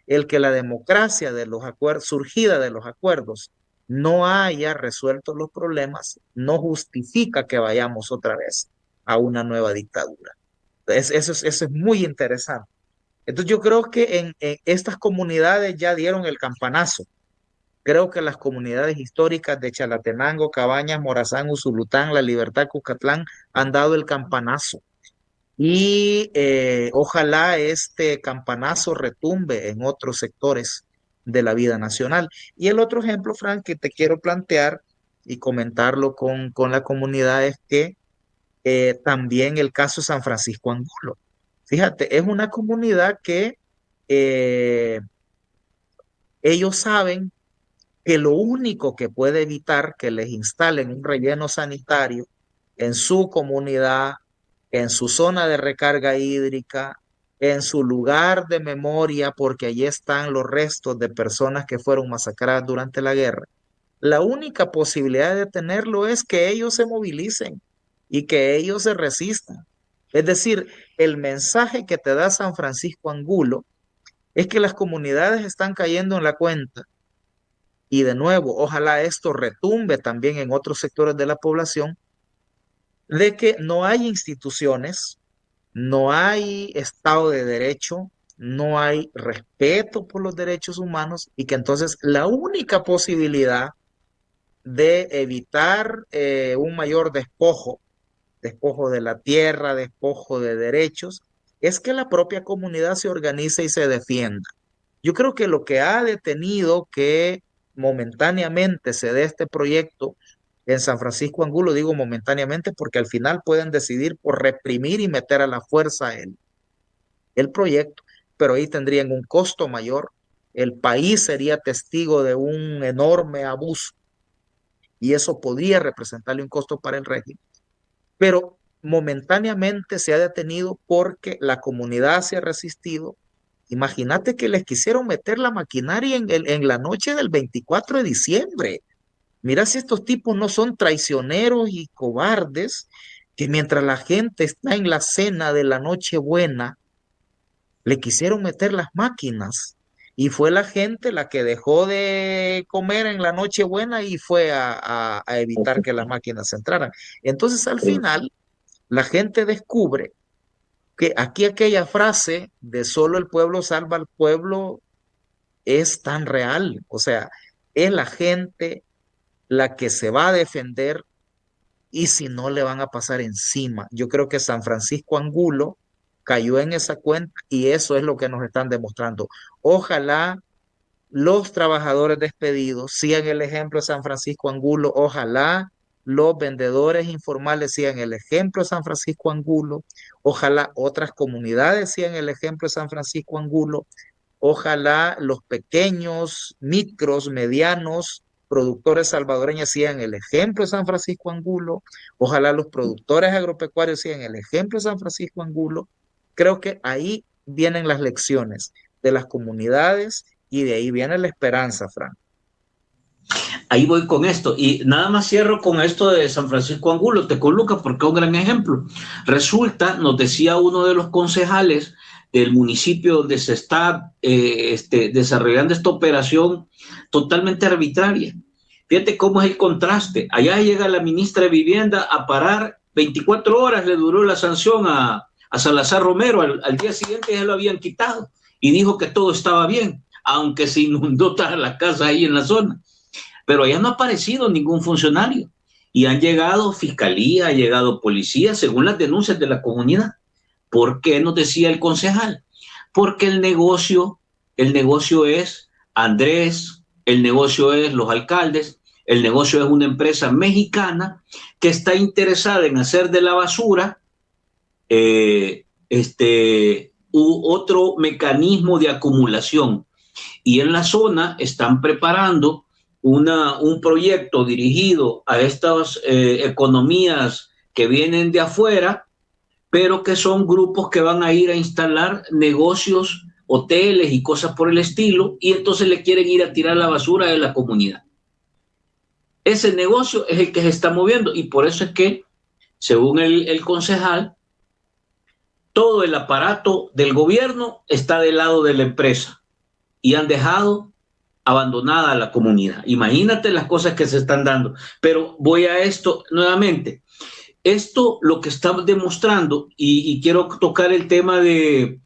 El que la democracia de los acuerdos, surgida de los acuerdos, no haya resuelto los problemas, no justifica que vayamos otra vez a una nueva dictadura. Eso es muy interesante. Entonces yo creo que en estas comunidades ya dieron el campanazo. Creo que las comunidades históricas de Chalatenango, Cabañas, Morazán, Usulután, La Libertad, Cucatlán han dado el campanazo. Y ojalá este campanazo retumbe en otros sectores de la vida nacional. Y el otro ejemplo, Frank, que te quiero plantear y comentarlo con la comunidad es que también el caso de San Francisco Angulo. Fíjate, es una comunidad que ellos saben que lo único que puede evitar que les instalen un relleno sanitario en su comunidad, en su zona de recarga hídrica, en su lugar de memoria, porque allí están los restos de personas que fueron masacradas durante la guerra. La única posibilidad de tenerlo es que ellos se movilicen y que ellos se resistan. Es decir, el mensaje que te da San Francisco Angulo es que las comunidades están cayendo en la cuenta. Y de nuevo, ojalá esto retumbe también en otros sectores de la población, de que no hay instituciones, no hay Estado de Derecho, no hay respeto por los derechos humanos y que entonces la única posibilidad de evitar un mayor despojo de la tierra, despojo de derechos, es que la propia comunidad se organice y se defienda. Yo creo que lo que ha detenido que momentáneamente se dé este proyecto en San Francisco Angulo, digo momentáneamente porque al final pueden decidir por reprimir y meter a la fuerza el proyecto, pero ahí tendrían un costo mayor, el país sería testigo de un enorme abuso y eso podría representarle un costo para el régimen, pero momentáneamente se ha detenido porque la comunidad se ha resistido. Imagínate que les quisieron meter la maquinaria en la noche del 24 de diciembre. Mira si estos tipos no son traicioneros y cobardes, que mientras la gente está en la cena de la Nochebuena, le quisieron meter las máquinas. Y fue la gente la que dejó de comer en la Nochebuena y fue a evitar que las máquinas entraran. Entonces al final la gente descubre que aquí aquella frase de solo el pueblo salva al pueblo es tan real. O sea, es la gente la que se va a defender y si no le van a pasar encima. Yo creo que San Francisco Angulo cayó en esa cuenta y eso es lo que nos están demostrando. Ojalá los trabajadores despedidos sigan el ejemplo de San Francisco Angulo, ojalá los vendedores informales sigan el ejemplo de San Francisco Angulo, ojalá otras comunidades sigan el ejemplo de San Francisco Angulo, ojalá los pequeños, micros, medianos productores salvadoreños sigan el ejemplo de San Francisco Angulo, ojalá los productores agropecuarios sigan el ejemplo de San Francisco Angulo. Creo que ahí vienen las lecciones de las comunidades y de ahí viene la esperanza, Frank. Ahí voy con esto y nada más cierro con esto de San Francisco Angulo, Tecoluca, porque es un gran ejemplo. Resulta, nos decía uno de los concejales del municipio donde se está desarrollando esta operación totalmente arbitraria. Fíjate cómo es el contraste. Allá llega la ministra de Vivienda a parar, 24 horas le duró la sanción a Salazar Romero, al día siguiente ya lo habían quitado y dijo que todo estaba bien, aunque se inundó toda la casa ahí en la zona. Pero allá no ha aparecido ningún funcionario y han llegado fiscalía, ha llegado policía, según las denuncias de la comunidad. ¿Por qué nos decía el concejal? Porque el negocio es Andrés, el negocio es los alcaldes, el negocio es una empresa mexicana que está interesada en hacer de la basura otro mecanismo de acumulación. Y en la zona están preparando un proyecto dirigido a estas economías que vienen de afuera, pero que son grupos que van a ir a instalar negocios, hoteles y cosas por el estilo, y entonces le quieren ir a tirar la basura de la comunidad. Ese negocio es el que se está moviendo y por eso es que, según el concejal, todo el aparato del gobierno está del lado de la empresa y han dejado abandonada a la comunidad. Imagínate las cosas que se están dando. Pero voy a esto nuevamente. Esto lo que está demostrando, y quiero tocar el tema de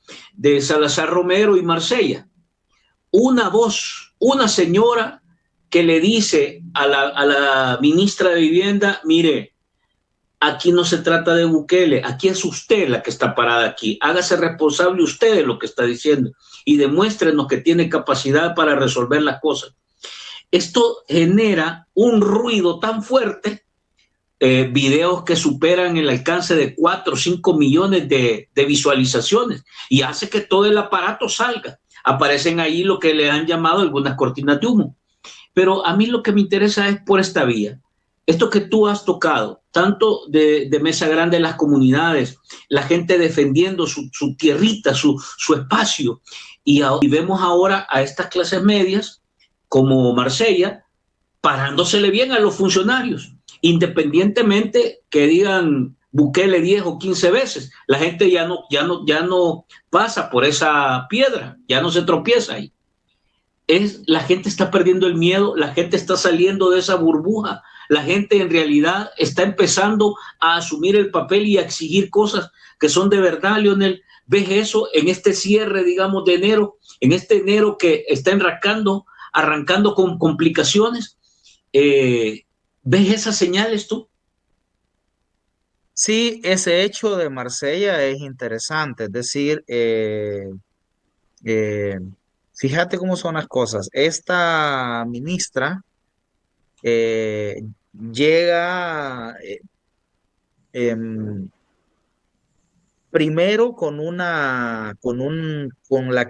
Salazar Romero y Marsella. Una voz, una señora que le dice a la ministra de Vivienda, mire, aquí no se trata de Bukele, aquí es usted la que está parada aquí. Hágase responsable usted de lo que está diciendo y demuéstrenos que tiene capacidad para resolver las cosas. Esto genera un ruido tan fuerte, videos que superan el alcance de 4 o 5 millones de visualizaciones y hace que todo el aparato salga. aparecen ahí lo que le han llamado algunas cortinas de humo. Pero a mí lo que me interesa es por esta vía. Esto que tú has tocado, tanto de Mesa Grande, las comunidades, la gente defendiendo su tierrita, su espacio, y vemos ahora a estas clases medias, como Marsella, parándosele bien a los funcionarios, independientemente que digan Bukele 10 o 15 veces, la gente ya no pasa por esa piedra, ya no se tropieza ahí. La gente está perdiendo el miedo, la gente está saliendo de esa burbuja, la gente en realidad está empezando a asumir el papel y a exigir cosas que son de verdad, Leonel. ¿Ves eso en este cierre, digamos, de enero, en este enero que está arrancando con complicaciones? ¿Ves esas señales tú? Sí, ese hecho de Marsella es interesante, es decir, eh, fíjate cómo son las cosas. Esta ministra eh, llega em, primero con la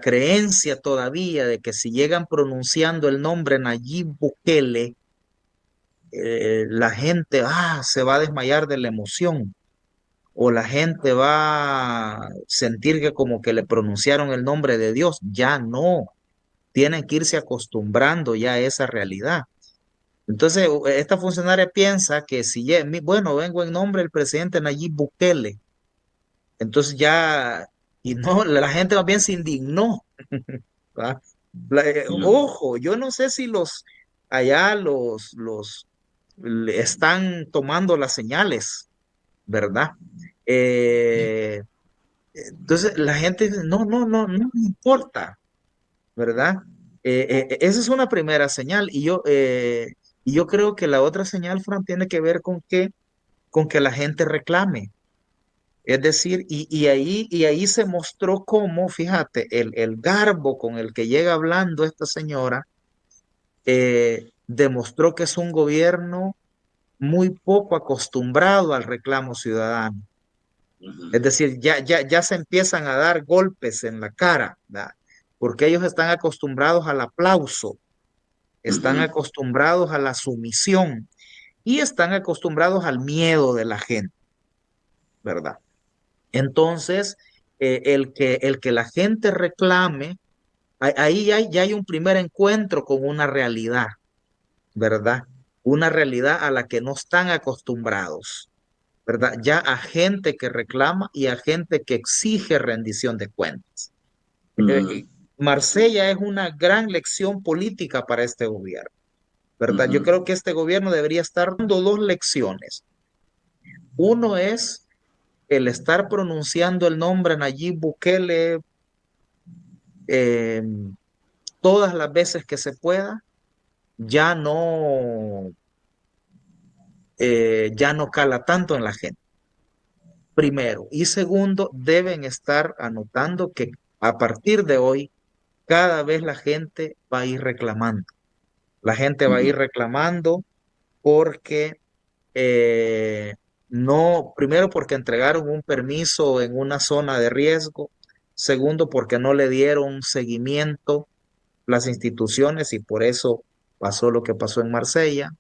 creencia todavía de que si llegan pronunciando el nombre Nayib Bukele, la gente se va a desmayar de la emoción, o la gente va a sentir que como que le pronunciaron el nombre de Dios. Ya no, tienen que irse acostumbrando ya a esa realidad. Entonces, esta funcionaria piensa que si, bueno, vengo en nombre del presidente Nayib Bukele, entonces ya, y no, la gente más bien se indignó. ¿Va? Ojo, yo no sé si allá le están tomando las señales, ¿verdad? Eh, entonces la gente dice, no, no, no, no me importa, ¿verdad? Esa es una primera señal y yo creo que la otra señal, Fran, tiene que ver con que la gente reclame. Es decir, y ahí se mostró cómo, fíjate, el garbo con el que llega hablando esta señora demostró que es un gobierno muy poco acostumbrado al reclamo ciudadano. Es decir, ya se empiezan a dar golpes en la cara, ¿verdad? Porque ellos están acostumbrados al aplauso, están acostumbrados a la sumisión y están acostumbrados al miedo de la gente, ¿verdad? Entonces, el que la gente reclame, ahí ya hay un primer encuentro con una realidad, ¿verdad? Una realidad a la que no están acostumbrados, ¿verdad? Ya a gente que reclama y a gente que exige rendición de cuentas. Marsella es una gran lección política para este gobierno, ¿verdad? Yo creo que este gobierno debería estar dando dos lecciones. Uno es el estar pronunciando el nombre Nayib Bukele eh, todas las veces que se pueda, ya ya no cala tanto en la gente. Primero. Y segundo, deben estar anotando que a partir de hoy, cada vez la gente va a ir reclamando. La gente va a ir reclamando porque no, primero porque entregaron un permiso en una zona de riesgo, segundo porque no le dieron seguimiento las instituciones y por eso pasó lo que pasó en Marsella.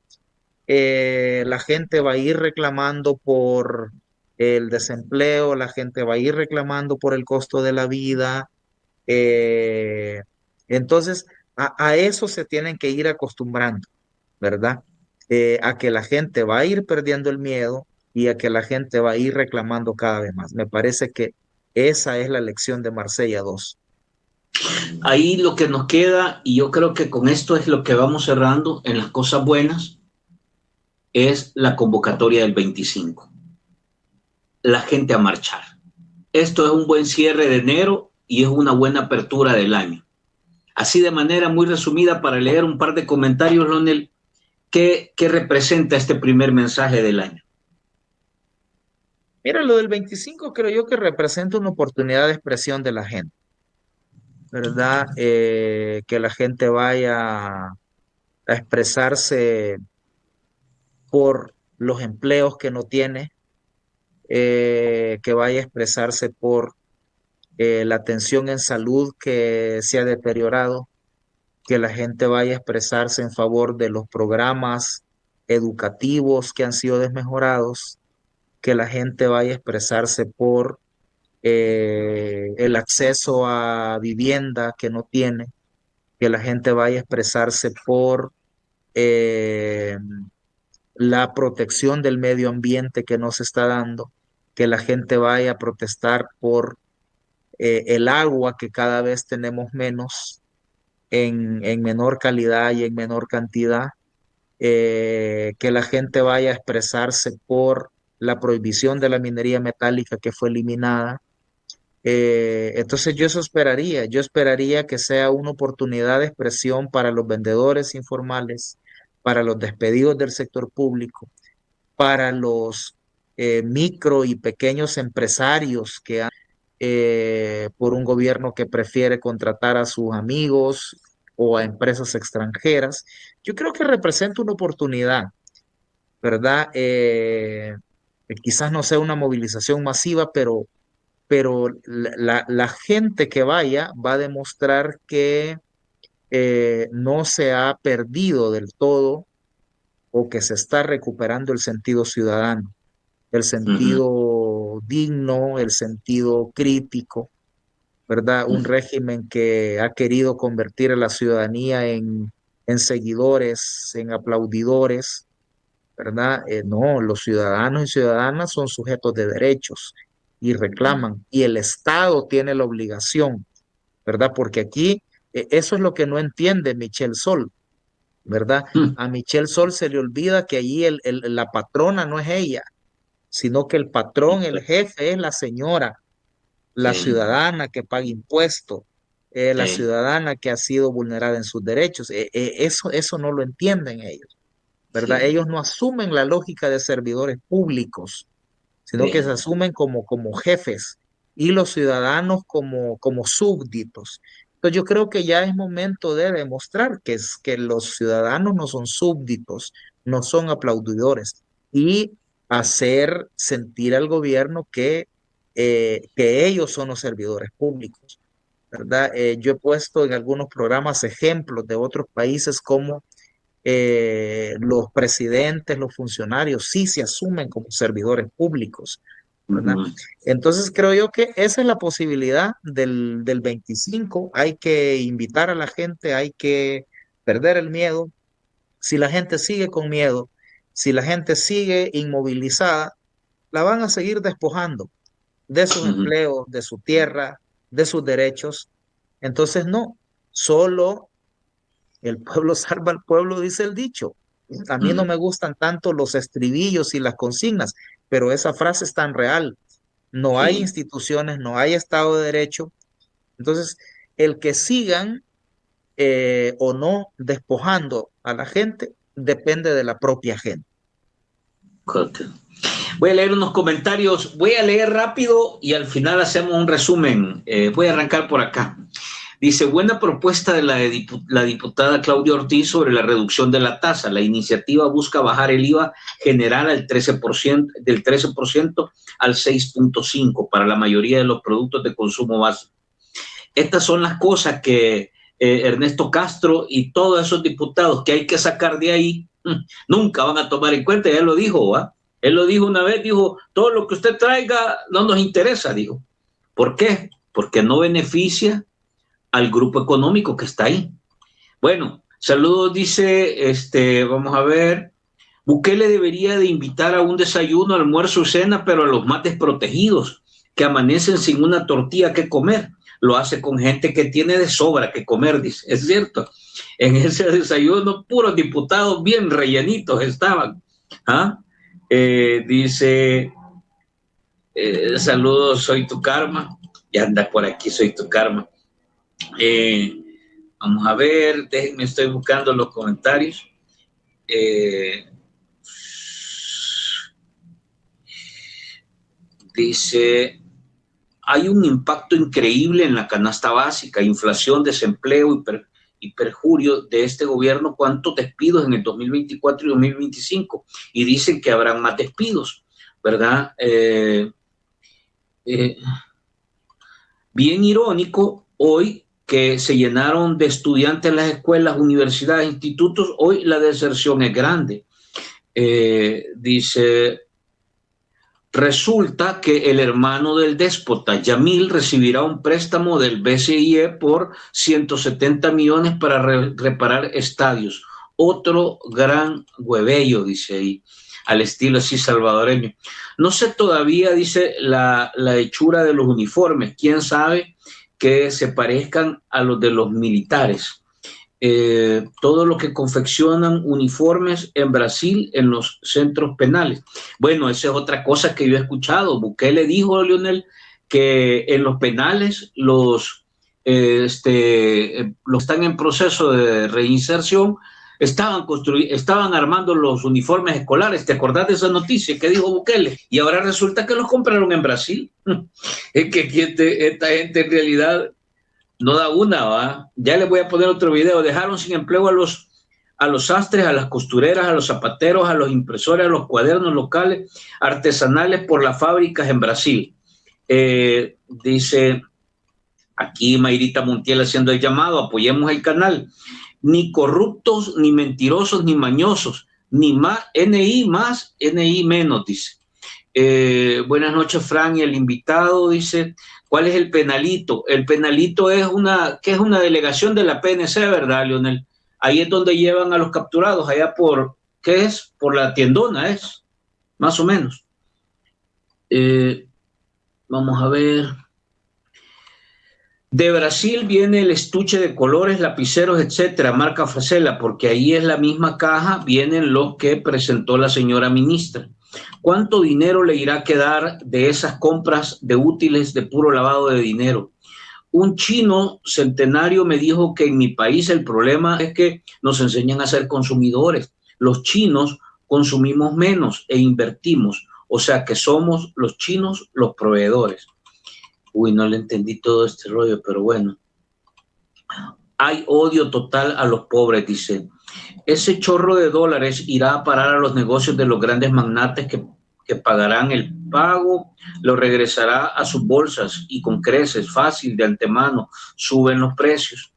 La gente va a ir reclamando por el desempleo, la gente va a ir reclamando por el costo de la vida. eh, entonces, a eso se tienen que ir acostumbrando, ¿verdad? A que la gente va a ir perdiendo el miedo y a que la gente va a ir reclamando cada vez más. Me parece que esa es la lección de Marsella 2. Ahí lo que nos queda, y yo creo que con esto es lo que vamos cerrando en las cosas buenas, es la convocatoria del 25. La gente a marchar. Esto es un buen cierre de enero y es una buena apertura del año. Así de manera muy resumida, para leer un par de comentarios, Lonel, ¿qué representa este primer mensaje del año? Mira, lo del 25 creo yo que representa una oportunidad de expresión de la gente, ¿verdad? Que la gente vaya a expresarse por los empleos que no tiene, que vaya a expresarse por la atención en salud que se ha deteriorado, que la gente vaya a expresarse en favor de los programas educativos que han sido desmejorados, que la gente vaya a expresarse por el acceso a vivienda que no tiene, que la gente vaya a expresarse por eh, la protección del medio ambiente que no se está dando, que la gente vaya a protestar por el agua que cada vez tenemos menos en menor calidad y en menor cantidad, que la gente vaya a expresarse por la prohibición de la minería metálica que fue eliminada. Entonces yo esperaría que sea una oportunidad de expresión para los vendedores informales, para los despedidos del sector público, para los micro y pequeños empresarios que han, por un gobierno que prefiere contratar a sus amigos o a empresas extranjeras. Yo creo que representa una oportunidad, ¿verdad? Quizás no sea una movilización masiva, pero la gente que vaya va a demostrar que no se ha perdido del todo o que se está recuperando el sentido ciudadano, el Ujú, sentido digno, el sentido crítico, ¿verdad? Un ujú. régimen que ha querido convertir a la ciudadanía en seguidores, en aplaudidores, ¿verdad? No, los ciudadanos y ciudadanas son sujetos de derechos y reclaman, y el Estado tiene la obligación, ¿verdad? Porque aquí eso es lo que no entiende Michel Sol, ¿verdad? Mm, A Michel Sol se le olvida que allí la patrona no es ella, sino que el patrón, el jefe es la señora, la sí, ciudadana que paga impuestos, la sí, ciudadana que ha sido vulnerada en sus derechos. Eso no lo entienden ellos, ¿verdad? sí, Ellos no asumen la lógica de servidores públicos, sino que se sí. asumen como jefes y los ciudadanos como súbditos. Entonces yo creo que ya es momento de demostrar que los ciudadanos no son súbditos, no son aplaudidores y hacer sentir al gobierno que ellos son los servidores públicos, ¿verdad? Yo he puesto en algunos programas ejemplos de otros países como los presidentes, los funcionarios, sí se asumen como servidores públicos, ¿verdad? Ujú, Entonces creo yo que esa es la posibilidad del 25. Hay que invitar a la gente, hay que perder el miedo. Si la gente sigue con miedo, si la gente sigue inmovilizada, la van a seguir despojando de sus ujú, empleos, de su tierra, de sus derechos. Entonces no, solo el pueblo salva al pueblo, dice el dicho. A mí no ujú. me gustan tanto los estribillos y las consignas, pero esa frase es tan real. No hay Sí. instituciones, no hay Estado de Derecho. Entonces, el que sigan o no despojando a la gente depende de la propia gente. Ok. Voy a leer unos comentarios, voy a leer rápido y al final hacemos un resumen. Voy a arrancar por acá. Dice, buena propuesta de la diputada Claudia Ortiz sobre la reducción de la tasa. La iniciativa busca bajar el IVA general al 13%, del 13% al 6.5% para la mayoría de los productos de consumo básico. Estas son las cosas que Ernesto Castro y todos esos diputados que hay que sacar de ahí nunca van a tomar en cuenta. Ya lo dijo, ¿va? Él lo dijo una vez, dijo, todo lo que usted traiga no nos interesa, dijo. ¿Por qué? Porque no beneficia al grupo económico que está ahí. Bueno, saludos, dice, vamos a ver, Bukele debería de invitar a un desayuno, almuerzo, cena, pero a los más desprotegidos, que amanecen sin una tortilla que comer. Lo hace con gente que tiene de sobra que comer, dice. Es cierto. En ese desayuno, puros diputados bien rellenitos estaban. ¿Ah? Dice, saludos, soy tu karma. Ya anda por aquí, soy tu karma. Eh, Vamos a ver, déjenme, estoy buscando los comentarios. Eh, Dice, hay un impacto increíble en la canasta básica, inflación, desempleo y perjurio de este gobierno, cuántos despidos en el 2024 y 2025. Y dicen que habrán más despidos, ¿verdad? Eh, Bien irónico hoy que se llenaron de estudiantes en las escuelas, universidades, institutos, hoy la deserción es grande. Dice, resulta que el hermano del déspota, Yamil, recibirá un préstamo del BCIE por 170 millones para reparar estadios. Otro gran huevello, dice ahí, al estilo así salvadoreño. No sé todavía, dice, la hechura de los uniformes. ¿Quién sabe que se parezcan a los de los militares? Todo lo que confeccionan uniformes en Brasil en los centros penales. Bueno, esa es otra cosa que yo he escuchado. Bukele dijo, Leonel, que en los penales los están en proceso de reinserción, estaban armando los uniformes escolares. ¿Te acordás de esa noticia que dijo Bukele? Y ahora resulta que los compraron en Brasil. Es que esta gente en realidad no da una, ¿va? Ya les voy a poner otro video. Dejaron sin empleo a los sastres, a las costureras, a los zapateros, a los impresores, a los cuadernos locales, artesanales por las fábricas en Brasil. Dice aquí Mayrita Montiel haciendo el llamado, apoyemos el canal. Ni corruptos, ni mentirosos, ni mañosos, ni más, NI más, NI menos, dice. Buenas noches, Fran, y el invitado dice, ¿cuál es el penalito? El penalito es una delegación de la PNC, ¿verdad, Leonel? Ahí es donde llevan a los capturados, allá por, ¿qué es? Por la tiendona, es, más o menos. Vamos a ver. De Brasil viene el estuche de colores, lapiceros, etcétera, marca Facela, porque ahí es la misma caja, vienen los que presentó la señora ministra. ¿Cuánto dinero le irá a quedar de esas compras de útiles de puro lavado de dinero? Un chino centenario me dijo que en mi país el problema es que nos enseñan a ser consumidores. Los chinos consumimos menos e invertimos, o sea que somos los chinos los proveedores. Uy, no le entendí todo este rollo, pero bueno. Hay odio total a los pobres, dice. Ese chorro de dólares irá a parar a los negocios de los grandes magnates que pagarán el pago, lo regresará a sus bolsas y con creces, fácil, de antemano, suben los precios.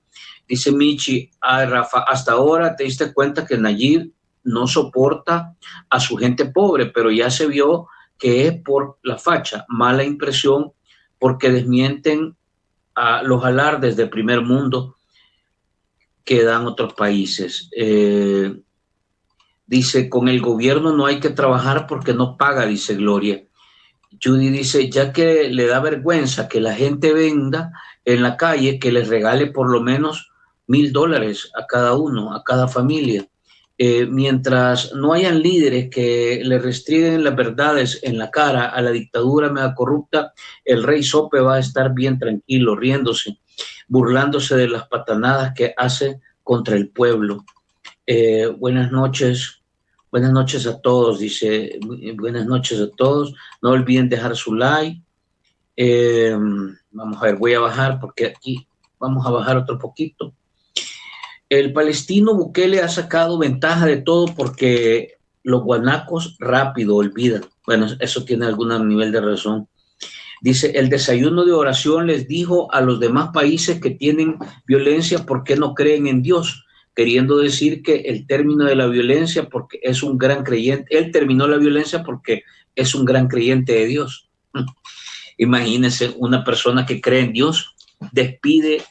Dice Michi, Rafa, hasta ahora te diste cuenta que Nayib no soporta a su gente pobre, pero ya se vio que es por la facha, mala impresión, porque desmienten a los alardes del primer mundo que dan otros países. Dice, con el gobierno no hay que trabajar porque no paga, dice Gloria. Judy dice, ya que le da vergüenza que la gente venda en la calle, que les regale por lo menos $1,000 a cada uno, a cada familia. Mientras no hayan líderes que le restringen las verdades en la cara a la dictadura mega corrupta, el rey Sope va a estar bien tranquilo, riéndose, burlándose de las patanadas que hace contra el pueblo. Buenas noches a todos, dice, buenas noches a todos, no olviden dejar su like. Vamos a ver, voy a bajar porque aquí vamos a bajar otro poquito. El palestino Bukele ha sacado ventaja de todo porque los guanacos rápido olvidan. Bueno, eso tiene algún nivel de razón. Dice, el desayuno de oración les dijo a los demás países que tienen violencia porque no creen en Dios, queriendo decir que el término de la violencia porque es un gran creyente. Él terminó la violencia porque es un gran creyente de Dios. Imagínense una persona que cree en Dios, despide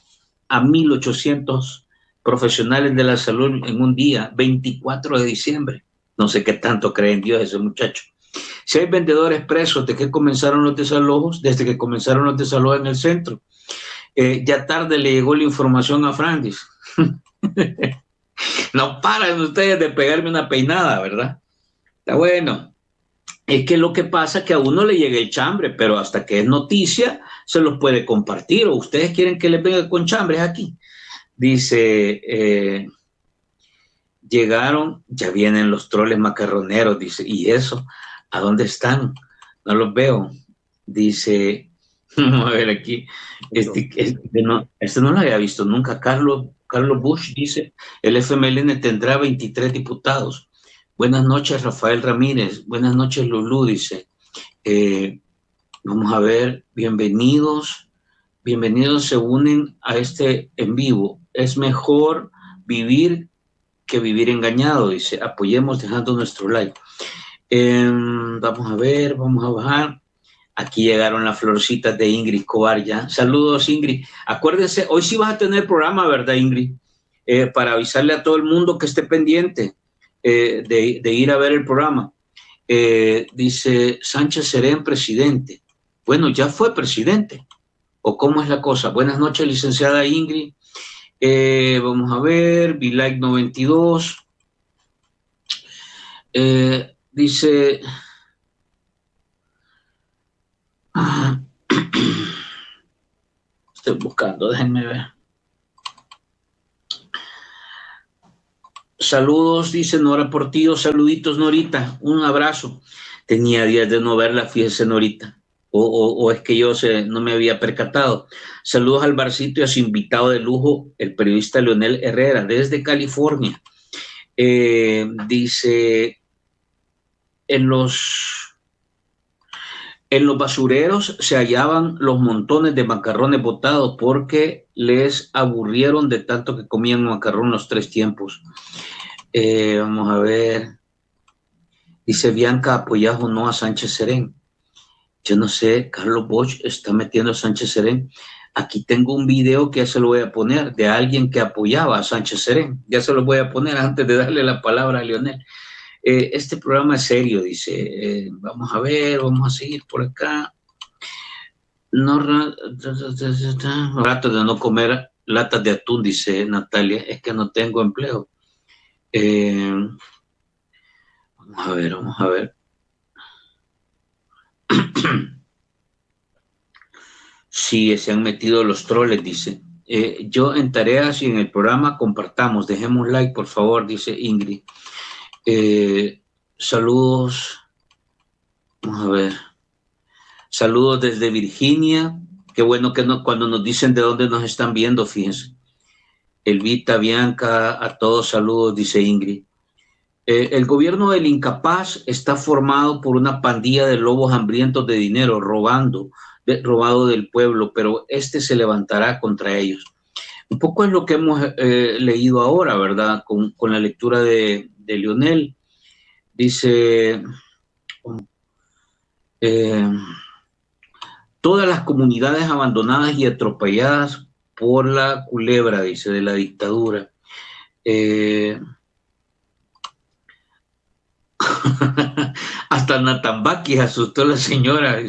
a 1,800 profesionales de la salud en un día, 24 de diciembre. No sé qué tanto cree en Dios ese muchacho. Si hay vendedores presos, ¿de qué comenzaron los desalojos? Desde que comenzaron los desalojos en el centro. Ya tarde le llegó la información a Frandis. No paran ustedes de pegarme una peinada, ¿verdad? Está bueno. Es que lo que pasa es que a uno le llega el chambre, pero hasta que es noticia se los puede compartir. ¿O ustedes quieren que les venga con chambres aquí? Dice, llegaron, ya vienen los troles macarroneros, dice, ¿y eso? ¿A dónde están? No los veo. Dice, vamos a ver aquí, este no lo había visto nunca. Carlos Bush dice, el FMLN tendrá 23 diputados. Buenas noches, Rafael Ramírez. Buenas noches, Lulú, dice. Vamos a ver, bienvenidos bienvenidos se unen a este en vivo. Es mejor vivir que vivir engañado, dice. Apoyemos dejando nuestro like. Vamos a ver, vamos a bajar. Aquí llegaron las florcitas de Ingrid Escobar ya. Saludos, Ingrid. Acuérdense, hoy sí vas a tener programa, ¿verdad, Ingrid? Para avisarle a todo el mundo que esté pendiente de ir a ver el programa. Dice Sánchez Serén, presidente. Bueno, ya fue presidente. ¿O cómo es la cosa? Buenas noches, licenciada Ingrid. Vamos a ver, Vilike 92. Dice... Estoy buscando, déjenme ver. Saludos, dice Nora Portillo. Saluditos, Norita. Un abrazo. Tenía días de no verla, fíjese, Norita. O es que yo no me había percatado. Saludos al Barcito y a su invitado de lujo, el periodista Leonel Herrera, desde California. Dice, en los basureros se hallaban los montones de macarrones botados porque les aburrieron de tanto que comían macarrón los 3 tiempos. Vamos a ver. Dice Bianca, ¿apoyás o no a Sánchez Serén? Yo no sé, Carlos Bosch está metiendo a Sánchez Serén. Aquí tengo un video que ya se lo voy a poner de alguien que apoyaba a Sánchez Serén. Ya se lo voy a poner antes de darle la palabra a Leonel. Este programa es serio, dice. Vamos a ver, vamos a seguir por acá. No, rato de no comer latas de atún, dice Natalia. Es que no tengo empleo. Vamos a ver, vamos a ver. Sí, se han metido los troles, dice. Yo en tareas y en el programa compartamos. Dejemos like, por favor, dice Ingrid. Saludos. Vamos a ver. Saludos desde Virginia. Qué bueno que cuando nos dicen de dónde nos están viendo, fíjense. Elvita, Bianca, a todos saludos, dice Ingrid. El gobierno del incapaz está formado por una pandilla de lobos hambrientos de dinero, robado del pueblo, pero este se levantará contra ellos. Un poco es lo que hemos leído ahora, ¿verdad? Con la lectura de Leonel. Dice, todas las comunidades abandonadas y atropelladas por la culebra, dice, de la dictadura. Hasta Natambaki asustó a la señora,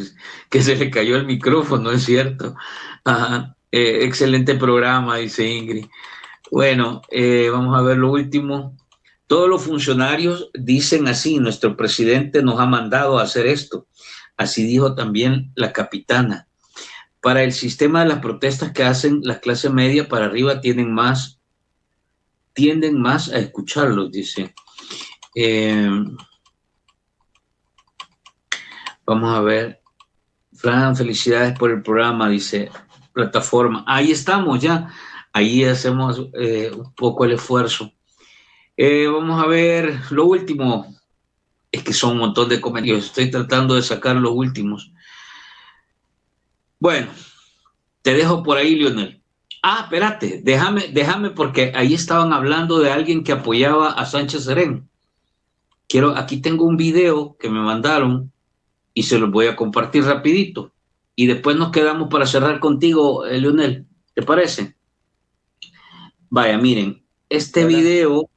que se le cayó el micrófono, es cierto. Excelente programa, dice Ingrid. Bueno, vamos a ver lo último. Todos los funcionarios dicen así: nuestro presidente nos ha mandado a hacer esto. Así dijo también la capitana. Para el sistema de las protestas que hacen las clases medias para arriba tienden más a escucharlos, dice. Vamos a ver. Fran, felicidades por el programa, dice plataforma. Ahí estamos ya. Ahí hacemos un poco el esfuerzo. Vamos a ver lo último. Es que son un montón de comentarios. Estoy tratando de sacar los últimos. Bueno, te dejo por ahí, Leonel. Espérate, déjame porque ahí estaban hablando de alguien que apoyaba a Sánchez Serén. Aquí tengo un video que me mandaron y se los voy a compartir rapidito. Y después nos quedamos para cerrar contigo, Leonel. ¿Te parece? Vaya, miren, este video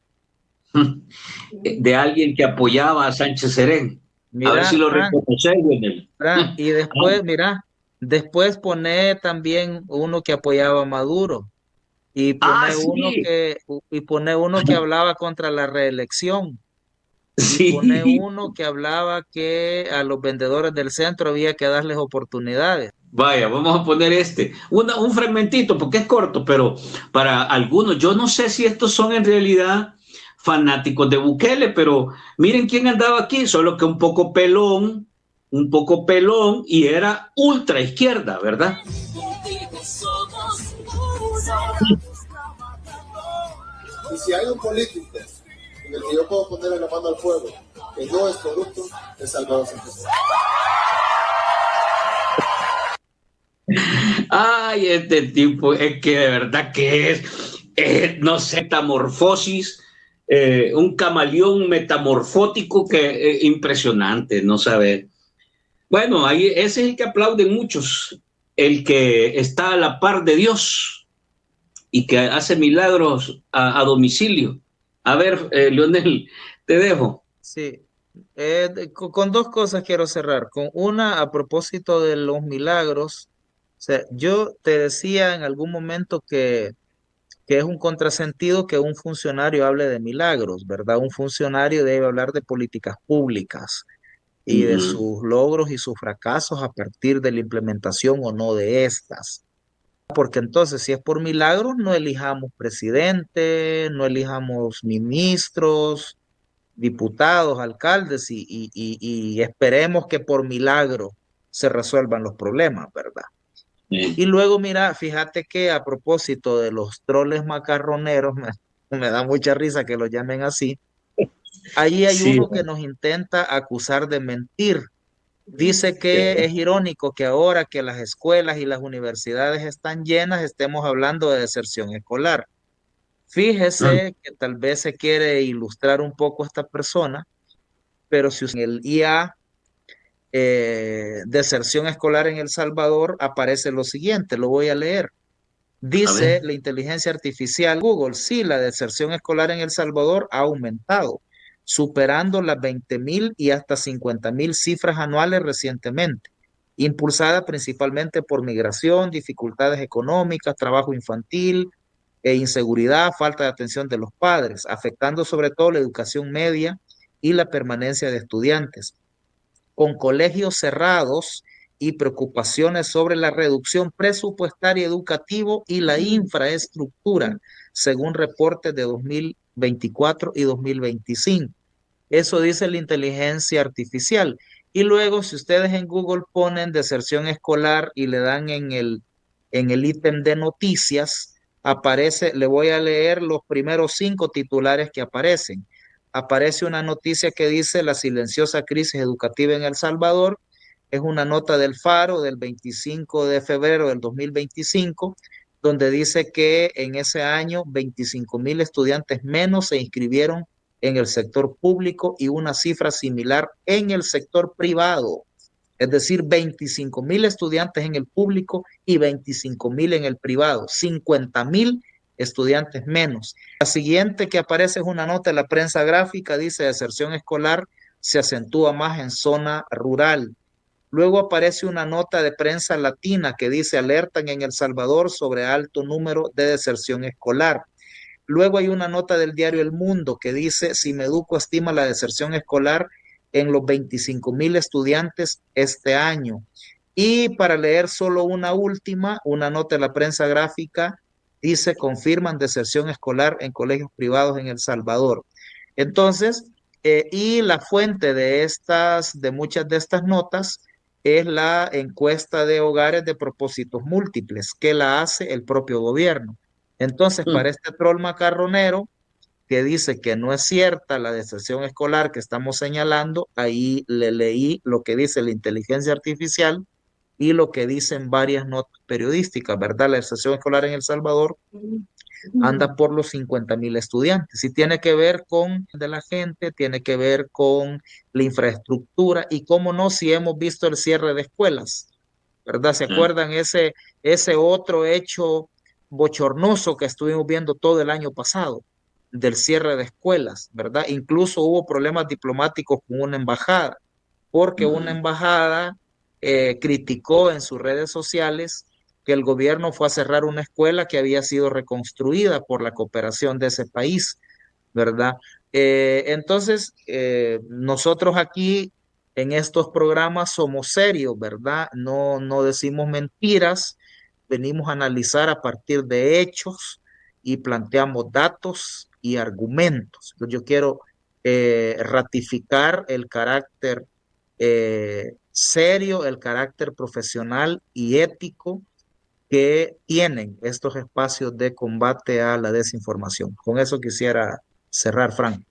de alguien que apoyaba a Sánchez Serén. A ver si lo reconoces, Leonel. Y después, mira, después pone también uno que apoyaba a Maduro. Y pone uno que hablaba contra la reelección. Sí. Y pone uno que hablaba que a los vendedores del centro había que darles oportunidades. Vaya, vamos a poner un fragmentito, porque es corto, pero para algunos, yo no sé si estos son en realidad fanáticos de Bukele, pero miren quién andaba aquí, solo que un poco pelón, y era ultra izquierda, ¿verdad? Y si hay un político en el que yo puedo ponerle la mano al fuego, que no es corrupto, es Salvador Sánchez. Ay, este tipo es que de verdad que es no sé, metamorfosis, un camaleón metamorfótico que impresionante, no saber. Bueno, ahí ese es el que aplauden muchos, el que está a la par de Dios y que hace milagros a domicilio. A ver, Leonel, te dejo. Sí, con dos cosas quiero cerrar. Con una, a propósito de los milagros, o sea, yo te decía en algún momento que es un contrasentido que un funcionario hable de milagros, ¿verdad? Un funcionario debe hablar de políticas públicas y de Uh-huh. sus logros y sus fracasos a partir de la implementación o no de estas. Porque entonces, si es por milagros, no elijamos presidente, no elijamos ministros, diputados, alcaldes y esperemos que por milagro se resuelvan los problemas, ¿verdad? Y luego, mira, fíjate que a propósito de los troles macarroneros, me da mucha risa que los llamen así, ahí hay Sí, uno que nos intenta acusar de mentir. Dice que es irónico que ahora que las escuelas y las universidades están llenas, estemos hablando de deserción escolar. Fíjese que tal vez se quiere ilustrar un poco a esta persona, pero si en el IA deserción escolar en El Salvador aparece lo siguiente, lo voy a leer. a Dice ver. la inteligencia artificial Google, sí, la deserción escolar en El Salvador ha aumentado, superando las 20,000 y hasta 50,000 cifras anuales recientemente, impulsada principalmente por migración, dificultades económicas, trabajo infantil e inseguridad, falta de atención de los padres, afectando sobre todo la educación media y la permanencia de estudiantes con colegios cerrados y preocupaciones sobre la reducción presupuestaria educativo y la infraestructura, según reportes de 2024 y 2025. Eso dice la inteligencia artificial. Y luego, si ustedes en Google ponen deserción escolar y le dan en el ítem de noticias, aparece, le voy a leer los primeros 5 titulares que aparecen. Aparece una noticia que dice la silenciosa crisis educativa en El Salvador. Es una nota del Faro del 25 de febrero del 2025, donde dice que en ese año 25,000 estudiantes menos se inscribieron en el sector público y una cifra similar en el sector privado. Es decir, 25,000 estudiantes en el público y 25,000 en el privado, 50,000 estudiantes menos. La siguiente que aparece es una nota de la prensa gráfica, dice deserción escolar se acentúa más en zona rural. Luego aparece una nota de prensa latina que dice alertan en El Salvador sobre alto número de deserción escolar. Luego hay una nota del diario El Mundo que dice Simeduco estima la deserción escolar en los 25,000 estudiantes este año. Y para leer solo una última, una nota de la prensa gráfica dice confirman deserción escolar en colegios privados en El Salvador. Entonces, y la fuente de muchas de estas notas es la encuesta de hogares de propósitos múltiples que la hace el propio gobierno. Entonces, para este troll macarronero que dice que no es cierta la deserción escolar que estamos señalando, ahí le leí lo que dice la inteligencia artificial y lo que dicen varias notas periodísticas, ¿verdad? La deserción escolar en El Salvador anda por los 50,000 estudiantes y tiene que ver con de la gente, tiene que ver con la infraestructura y cómo no, si hemos visto el cierre de escuelas, ¿verdad? ¿Se acuerdan ese otro hecho bochornoso que estuvimos viendo todo el año pasado del cierre de escuelas, ¿verdad? Incluso hubo problemas diplomáticos con una embajada, porque una embajada criticó en sus redes sociales que el gobierno fue a cerrar una escuela que había sido reconstruida por la cooperación de ese país, ¿verdad? Entonces, nosotros aquí en estos programas somos serios, ¿verdad? No decimos mentiras, venimos a analizar a partir de hechos y planteamos datos y argumentos. Entonces, yo quiero ratificar el carácter serio, el carácter profesional y ético que tienen estos espacios de combate a la desinformación. Con eso quisiera cerrar, Frank.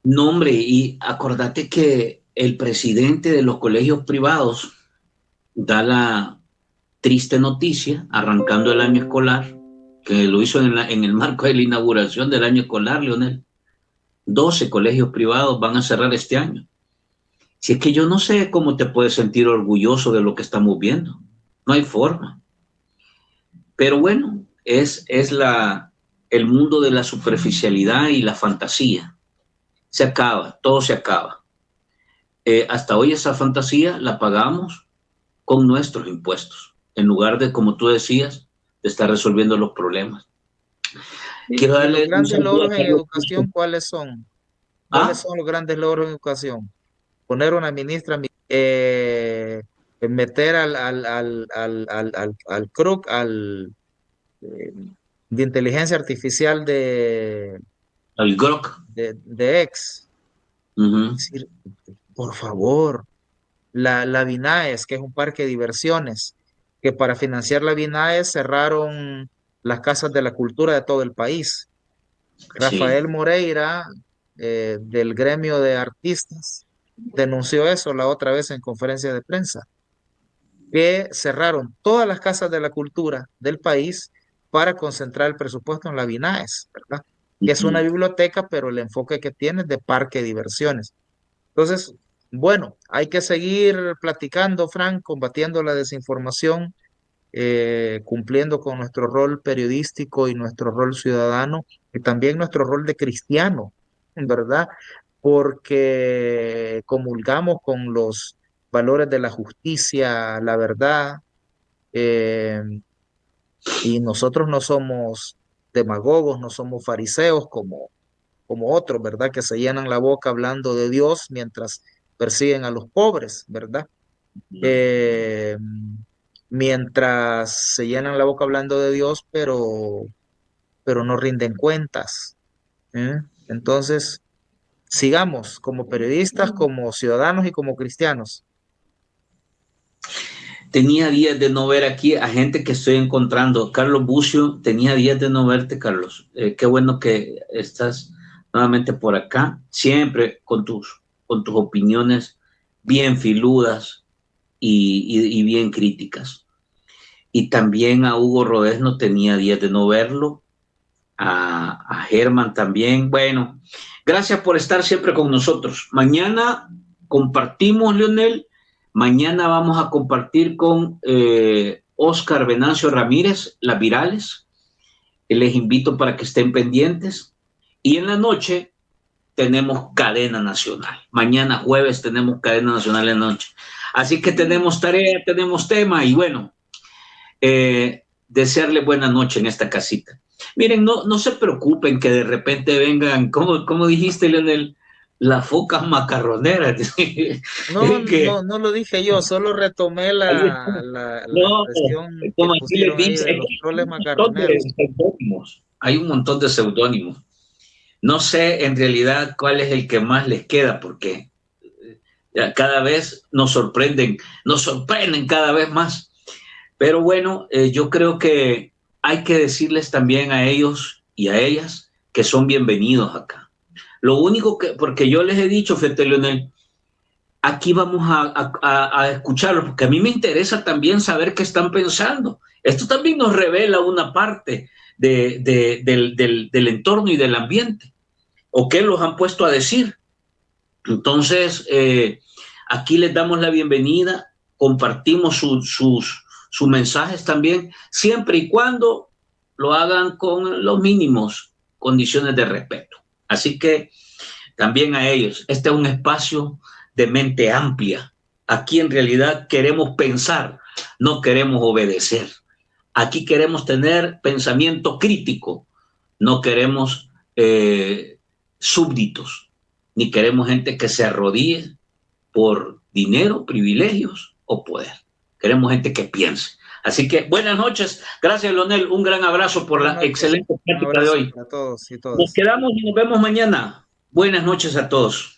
No, hombre, y acordate que el presidente de los colegios privados da triste noticia, arrancando el año escolar, que lo hizo en el marco de la inauguración del año escolar, Leonel. 12 colegios privados van a cerrar este año. Si es que yo no sé cómo te puedes sentir orgulloso de lo que estamos viendo. No hay forma. Pero bueno, es el mundo de la superficialidad y la fantasía. Se acaba, todo se acaba. Hasta hoy esa fantasía la pagamos con nuestros impuestos, en lugar de, como tú decías, de estar resolviendo los problemas. Quiero darle los grandes logros en educación, ¿cuáles son? ¿Cuáles son los grandes logros en educación? Poner una ministra, meter al CRUC, de inteligencia artificial al GROC de X. Es decir, por favor, la BINAES, que es un parque de diversiones, que para financiar la BINAES cerraron las casas de la cultura de todo el país. Rafael Moreira, del gremio de artistas, denunció eso la otra vez en conferencia de prensa, que cerraron todas las casas de la cultura del país para concentrar el presupuesto en la BINAES, ¿verdad? Que es una biblioteca, pero el enfoque que tiene es de parque de diversiones. Entonces, bueno, hay que seguir platicando, Frank, combatiendo la desinformación, cumpliendo con nuestro rol periodístico y nuestro rol ciudadano, y también nuestro rol de cristiano, ¿verdad? Porque comulgamos con los valores de la justicia, la verdad, y nosotros no somos demagogos, no somos fariseos como otros, ¿verdad? Que se llenan la boca hablando de Dios mientras persiguen a los pobres, ¿verdad? Mientras se llenan la boca hablando de Dios, pero no rinden cuentas. Entonces, sigamos como periodistas, como ciudadanos y como cristianos. Tenía días de no ver aquí a gente que estoy encontrando. Carlos Bucio, tenía días de no verte, Carlos. Qué bueno que estás nuevamente por acá, siempre con tus opiniones bien filudas y bien críticas. Y también a Hugo Rodesno, tenía días de no verlo, a Germán también. Bueno, gracias por estar siempre con nosotros. Mañana compartimos, Leonel. Mañana vamos a compartir con Oscar Venancio Ramírez, las virales. Les invito para que estén pendientes. Y en la noche tenemos cadena nacional. Mañana jueves tenemos cadena nacional en la noche. Así que tenemos tarea, tenemos tema y bueno, desearle buena noche en esta casita. Miren, no se preocupen que de repente vengan, como dijiste, Leonel, las focas macarroneras. No lo dije yo, solo retomé la expresión que pusieron ahí de los troles macarroneros. Hay un montón de seudónimos. No sé en realidad cuál es el que más les queda, porque cada vez nos sorprenden cada vez más. Pero bueno, yo creo que hay que decirles también a ellos y a ellas que son bienvenidos acá. Lo único que, porque yo les he dicho, Fete Leonel, aquí vamos a escucharlos, porque a mí me interesa también saber qué están pensando. Esto también nos revela una parte del entorno y del ambiente, o qué los han puesto a decir. Entonces, aquí les damos la bienvenida, compartimos sus mensajes también, siempre y cuando lo hagan con los mínimos condiciones de respeto. Así que también a ellos, este es un espacio de mente amplia. Aquí en realidad queremos pensar, no queremos obedecer. Aquí queremos tener pensamiento crítico, no queremos súbditos, ni queremos gente que se arrodille por dinero, privilegios o poder. Queremos gente que piense. Así que buenas noches. Gracias, Leonel. Un gran abrazo por la excelente plática de hoy. A todos y todas. Nos quedamos y nos vemos mañana. Buenas noches a todos.